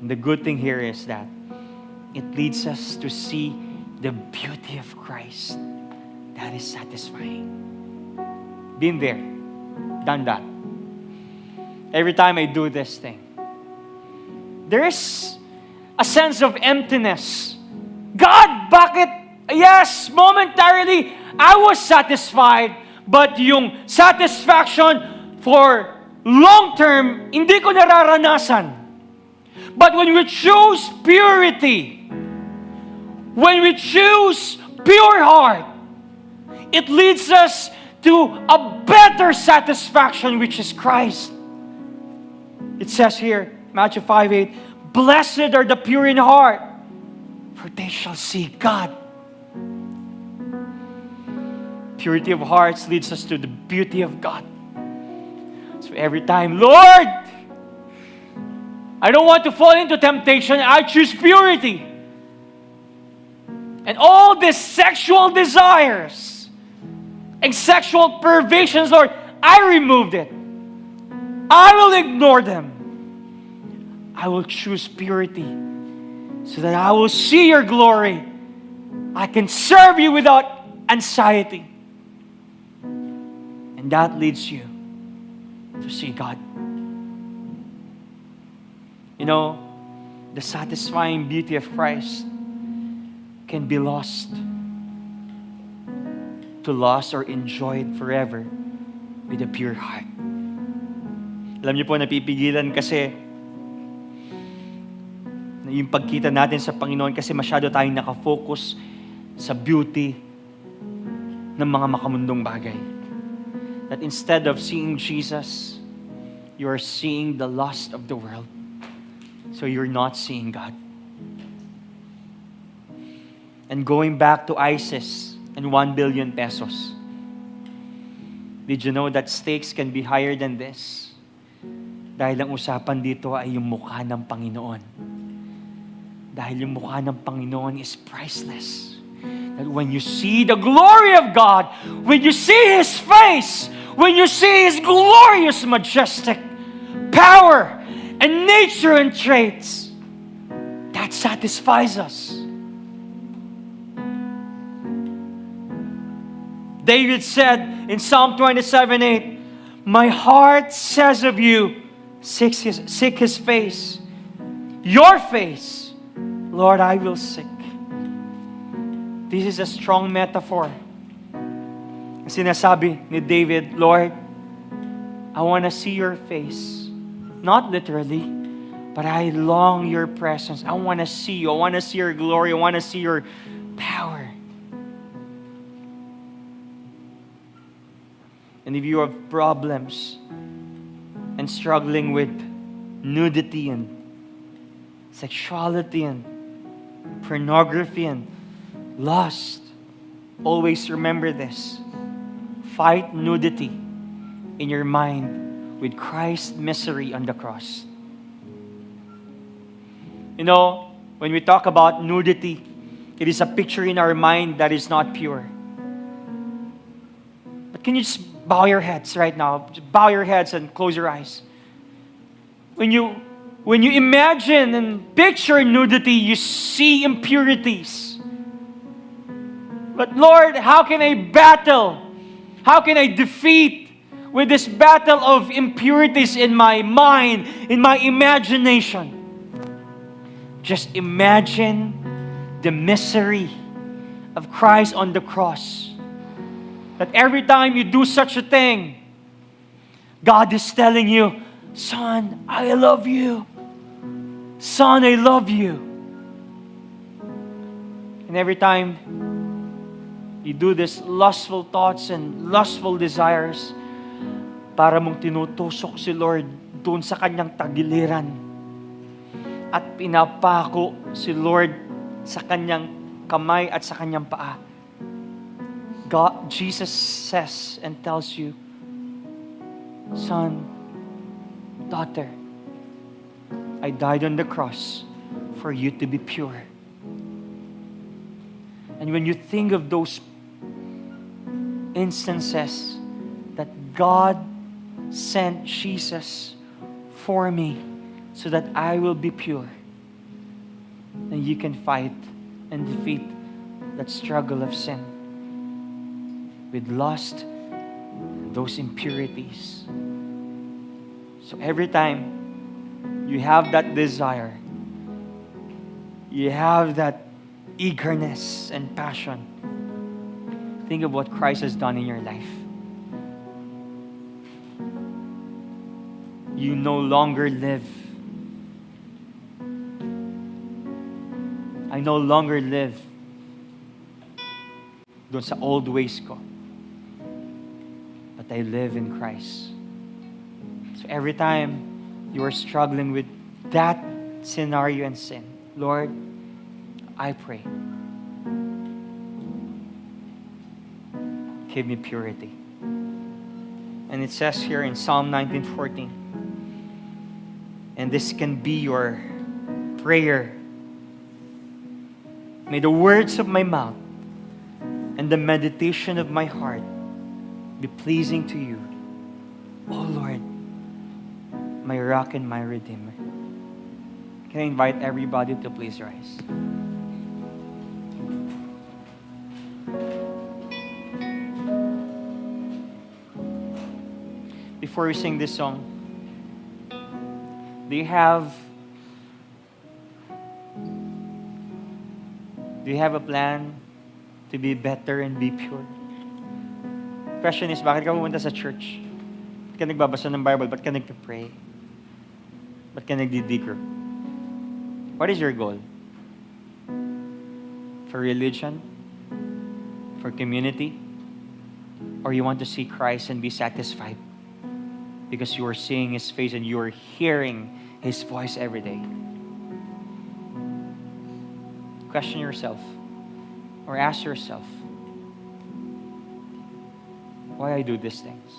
And the good thing here is that it leads us to see the beauty of Christ. That is satisfying. Been there, done that. Every time I do this thing, there is a sense of emptiness. God, bakit? Yes, momentarily, I was satisfied, but yung satisfaction for long term, hindi ko nararanasan. But when we choose purity, when we choose pure heart, it leads us to a better satisfaction, which is Christ. It says here, Matthew 5:8, blessed are the pure in heart, for they shall see God. Purity of hearts leads us to the beauty of God. So every time, Lord, I don't want to fall into temptation. I choose purity. And all these sexual desires and sexual perversions, Lord, I removed it. I will ignore them. I will choose purity so that I will see your glory. I can serve you without anxiety. And that leads you to see God. You know, the satisfying beauty of Christ can be lost, to lost or enjoyed forever with a pure heart. Alam niyo po, napipigilan kasi yung pagkita natin sa Panginoon kasi masyado tayong nakafocus sa beauty ng mga makamundong bagay. That instead of seeing Jesus, you are seeing the lust of the world. So you're not seeing God. And going back to ISIS and 1 billion pesos. Did you know that stakes can be higher than this? Dahil ang usapan dito ay yung mukha ng Panginoon. Dahil yung mukha ng Panginoon is priceless. That when you see the glory of God, when you see His face, when you see His glorious, majestic power and nature and traits, that satisfies us. David said in Psalm 27:8, my heart says of you, seek His face. Your face, Lord, I will seek. This is a strong metaphor. Sinasabi ni David, Lord, I want to see your face. Not literally, but I long your presence. I want to see you. I want to see your glory. I want to see your power. And if you have problems and struggling with nudity and sexuality and pornography and lust, always remember this. Fight nudity in your mind with Christ's misery on the cross. You know, when we talk about nudity, it is a picture in our mind that is not pure. But can you just bow your heads right now? Just bow your heads and close your eyes. When you imagine and picture nudity, you see impurities. But Lord, how can I battle? How can I defeat with this battle of impurities in my mind, in my imagination? Just imagine the misery of Christ on the cross. That every time you do such a thing, God is telling you, son, I love you. Son, I love you. And every time you do this lustful thoughts and lustful desires, para mong tinutusok si Lord doon sa kanyang tagiliran. At pinapako si Lord sa kanyang kamay at sa kanyang paa. Jesus says and tells you, son, daughter, I died on the cross for you to be pure. And when you think of those instances that God sent Jesus for me so that I will be pure, then you can fight and defeat that struggle of sin with lust, those impurities. So every time you have that desire, you have that eagerness and passion, think of what Christ has done in your life. You no longer live. I no longer live doon sa old ways ko. But I live in Christ. So every time you are struggling with that scenario and sin, Lord, I pray. Give me purity. And it says here in Psalm 19:14, and this can be your prayer. May the words of my mouth and the meditation of my heart be pleasing to you, O Lord, my rock and my redeemer. Can I invite everybody to please rise? Before we sing this song, do you have a plan to be better and be pure? Question is, bakit ka pumunta sa church? Ba't ka nagbabasa ng Bible? Ba't ka nagpe-pray? Ba't ka nagdi-dig? What is your goal? For religion? For community? Or you want to see Christ and be satisfied because you are seeing His face and you are hearing His voice every day? Question yourself or ask yourself, why I do these things?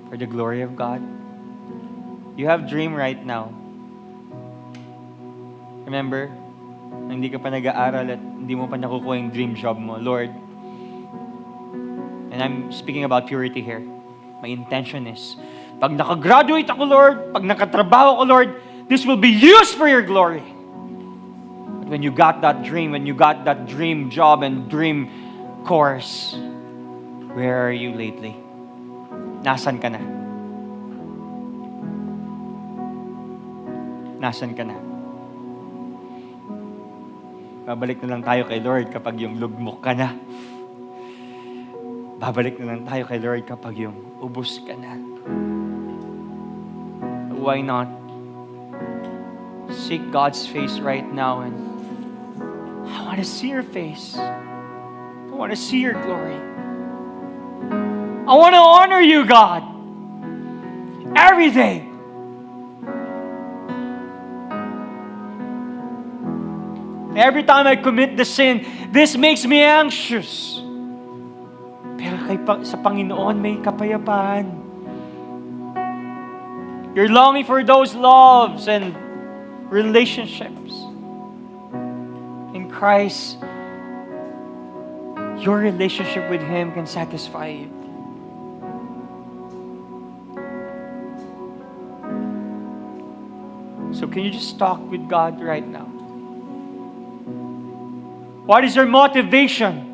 For the glory of God? You have dream right now. Remember, hindi ka pa nag-aaral at hindi mo pa nakukuha yung dream job mo. Lord, and I'm speaking about purity here. My intention is, pag nakagraduate ako, Lord, pag nakatrabaho ako, Lord, this will be used for your glory. But when you got that dream, when you got that dream job and dream course, where are you lately? Nasaan ka na? Nasaan ka na? Babalik na lang tayo kay Lord kapag yung lugmok ka na. Babalik na lang tayo kay Lord kapag yung ubos ka na. Why not? Seek God's face right now and I want to see your face. I want to see your glory. I want to honor you, God. Every day. Every time I commit the sin, this makes me anxious. Pero sa Panginoon may kapayapaan. You're longing for those loves and relationships. In Christ, your relationship with Him can satisfy you. So can you just talk with God right now? What is your motivation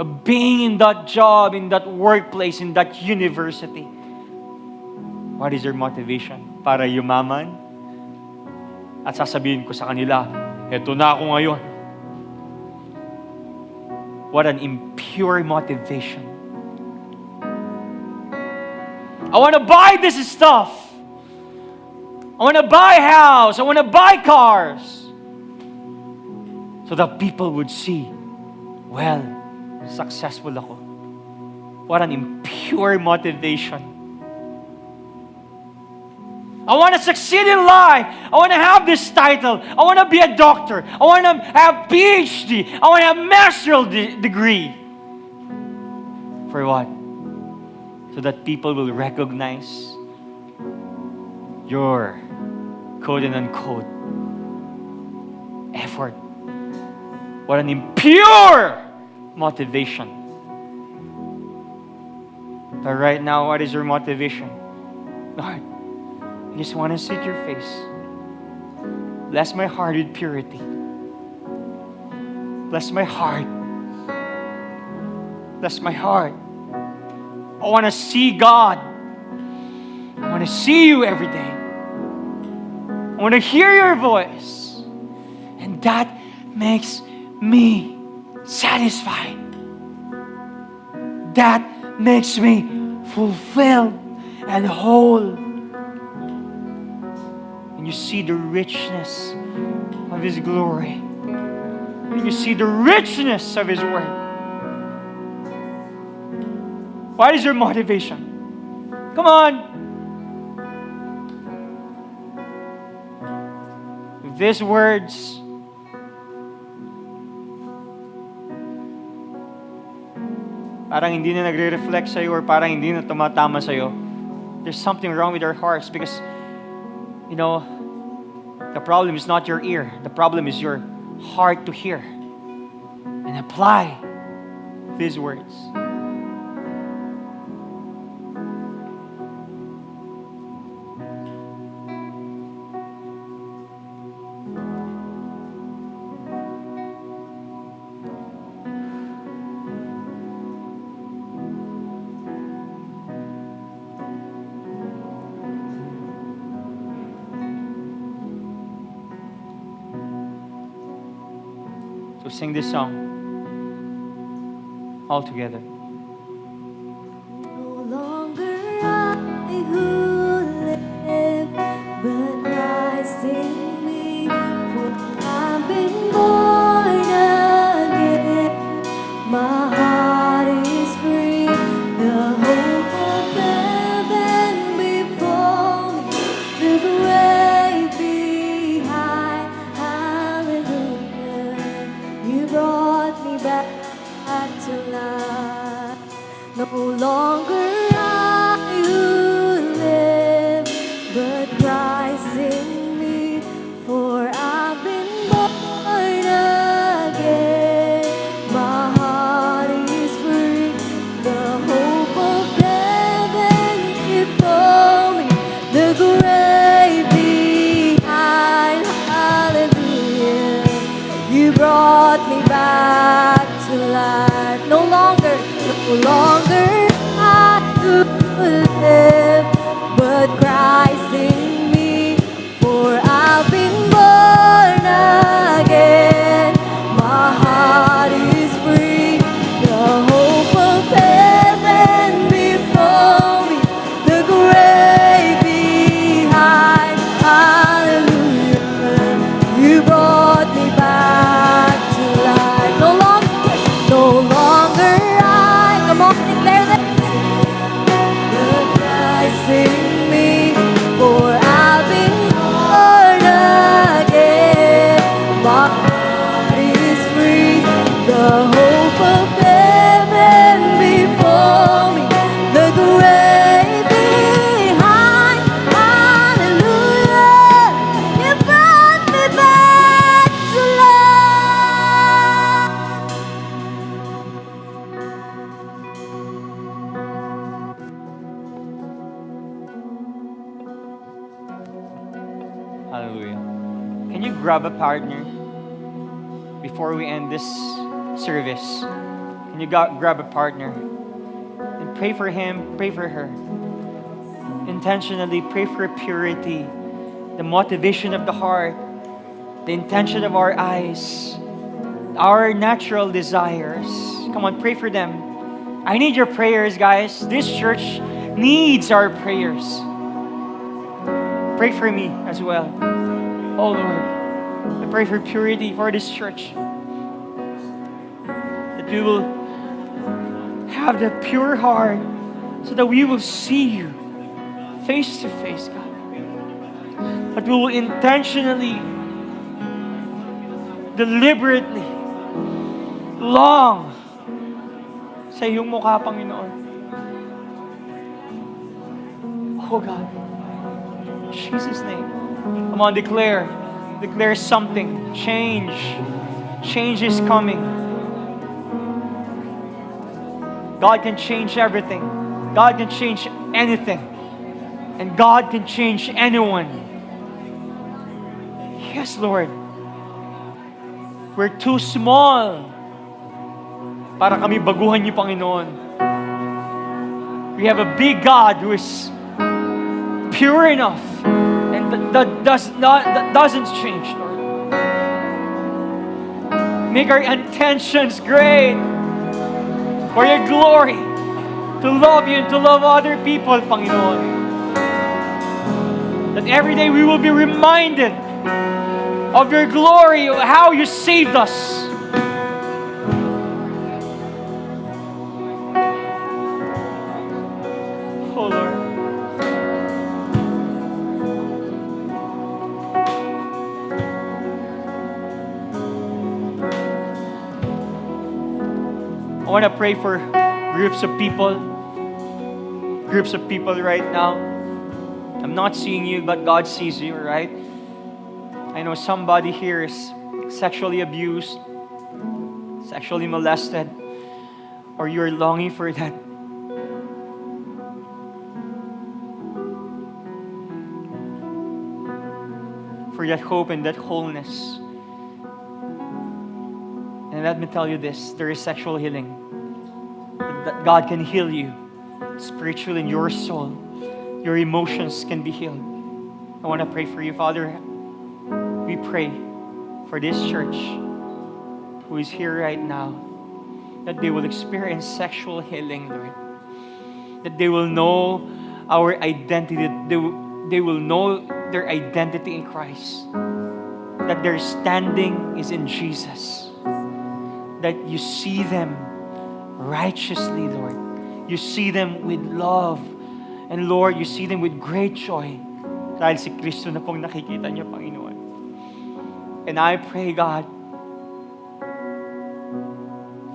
of being in that job, in that workplace, in that university? What is your motivation? Para yumaman? At sasabihin ko sa kanila, eto na ako ngayon. What an impure motivation. I want to buy this stuff. I want to buy a house. I want to buy cars. So that people would see, well, successful ako. What an impure motivation. I want to succeed in life. I want to have this title. I want to be a doctor. I want to have PhD. I want to have master's degree. For what? So that people will recognize your quote and unquote effort. What an impure motivation. But right now, what is your motivation? Lord, I just want to seek your face. Bless my heart with purity. Bless my heart. Bless my heart. I want to see God. I want to see you every day. I want to hear your voice. And that makes me satisfied. That makes me fulfilled and whole. And you see the richness of His glory. And you see the richness of His word. What is your motivation? Come on. these words parang hindi na nagre-reflect sa'yo or parang hindi na tumatama sa'yo, there's something wrong with our hearts because, you know, the problem is not your ear. The problem is your heart to hear and apply these words. So sing this song all together. No longer I who live, but Christ in me. For I've been born again. My heart is free. The hope of heaven before me. The grave behind. Hallelujah. You brought me back to life. No longer I who live, but Christ in me. For I've been born again. My heart is free. The hope of heaven before me. The grave behind. Hallelujah. You brought me back to life. No longer I who live, but Christ in me. For I've been born again. My heart is free. The hope of heaven before me. The grave behind. Hallelujah. You brought me back to life. No longer I. Come on, declare that. But Christ in me. For I've been born again. My heart is free. The hope of heaven before me. The grave behind. Hallelujah. You brought me back to life. Hallelujah. Can you grab a partner before we end this service? Can you grab a partner and pray for him, pray for her? Intentionally pray for purity, the motivation of the heart, the intention of our eyes, our natural desires. Come on, pray for them. I need your prayers, guys. This church needs our prayers. Pray for me as well. Oh Lord, I pray for purity for this church. That we will have that pure heart so that we will see you face to face, God. That we will intentionally, deliberately, long sa iyong mukha, Panginoon. Oh God. In Jesus' name. Come on, declare. Declare something. Change. Change is coming. God can change everything. God can change anything. And God can change anyone. Yes, Lord. We're too small para kami baguhan niyo, Panginoon. We have a big God who is pure enough and that doesn't change, Lord. Make our intentions great for your glory, to love you and to love other people, Panginoon. That every day we will be reminded of your glory, of how you saved us. Oh Lord. want to pray for groups of people right now. I'm not seeing you, but God sees you, right? I know somebody here is sexually abused, sexually molested, or you're longing for that. For that hope and that wholeness. And let me tell you this, there is sexual healing. That God can heal you spiritually in your soul. Your emotions can be healed. I want to pray for you, Father. We pray for this church who is here right now, that they will experience sexual healing, Lord. That they will know our identity. They will know their identity in Christ. That their standing is in Jesus. That you see them righteously, Lord. You see them with love. And Lord, you see them with great joy. Dahil si Kristo na pong nakikita niyo, Panginoon. And I pray, God,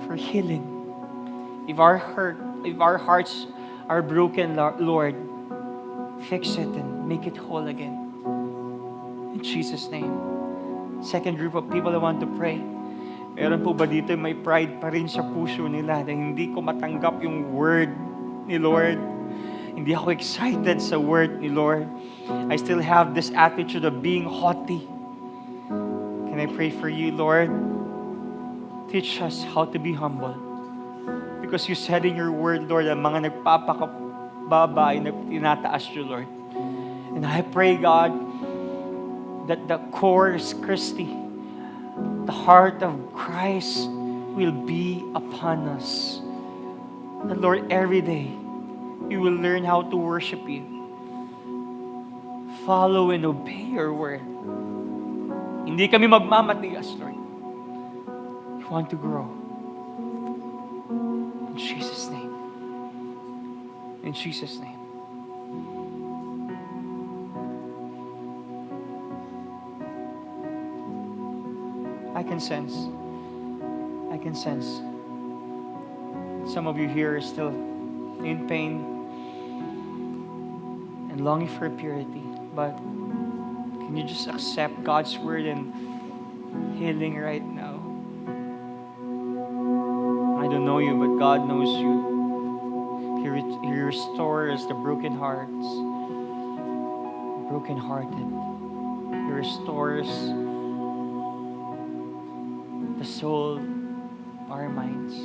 for healing. If our hearts are broken, Lord, fix it and make it whole again. In Jesus' name. Second group of people I want to pray. Meron po ba dito may pride pa rin sa puso nila na hindi ko matanggap yung word ni Lord? Hindi ako excited sa word ni Lord. I still have this attitude of being haughty. Can I pray for you, Lord? Teach us how to be humble. Because you said in your word, Lord, ang mga nagpapakababa ay tinataas you, Lord. And I pray, God, that the core is Christi. The heart of Christ will be upon us. And Lord, every day, we will learn how to worship you. Follow and obey your word. Hindi kami magmamatigas, Lord. We want to grow. In Jesus' name. In Jesus' name. I can sense some of you here are still in pain and longing for purity. But can you just accept God's word and healing right now? I don't know you, but God knows you. He restores the broken hearts, brokenhearted. He restores the soul, our minds.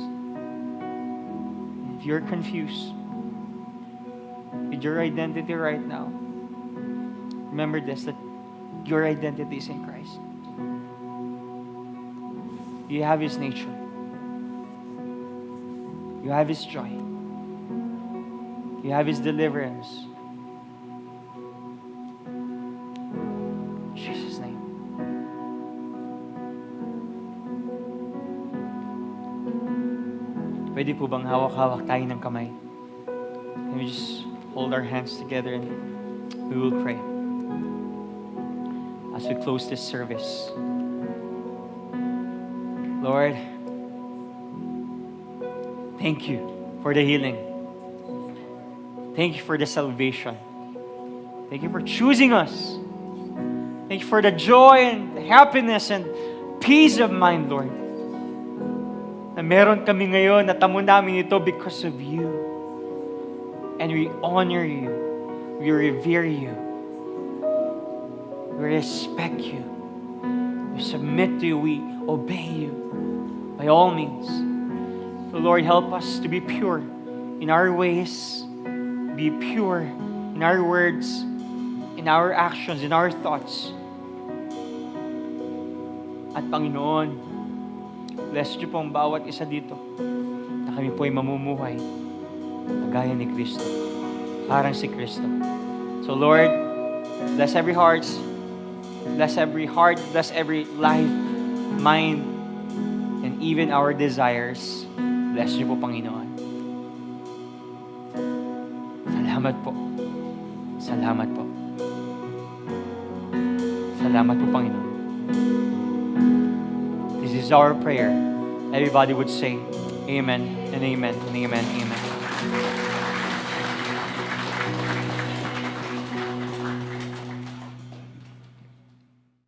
If you're confused with your identity right now, remember this, that your identity is in Christ. You have His nature. You have His joy. You have His deliverance. In Jesus' name. Pwede po bang hawak-hawak tayo ng kamay? Can we just hold our hands together and we will pray as we close this service. Lord, thank you for the healing. Thank you for the salvation. Thank you for choosing us. Thank you for the joy and happiness and peace of mind, Lord. Na meron kami ngayon, natamo namin ito because of you. And we honor you. We revere you. We respect you. We submit to you. We obey you. By all means. So Lord, help us to be pure in our ways. Be pure in our words, in our actions, in our thoughts. At Panginoon, bless niyo pong bawat isa dito na kami po ay mamumuhay na gaya ni Kristo. Parang si Kristo. So Lord, bless every heart, bless every life, mind, and even our desires. Bless niyo po, Panginoon. Salamat po. Salamat po. Salamat po, Panginoon. This is our prayer. Everybody would say, Amen and amen and amen, amen.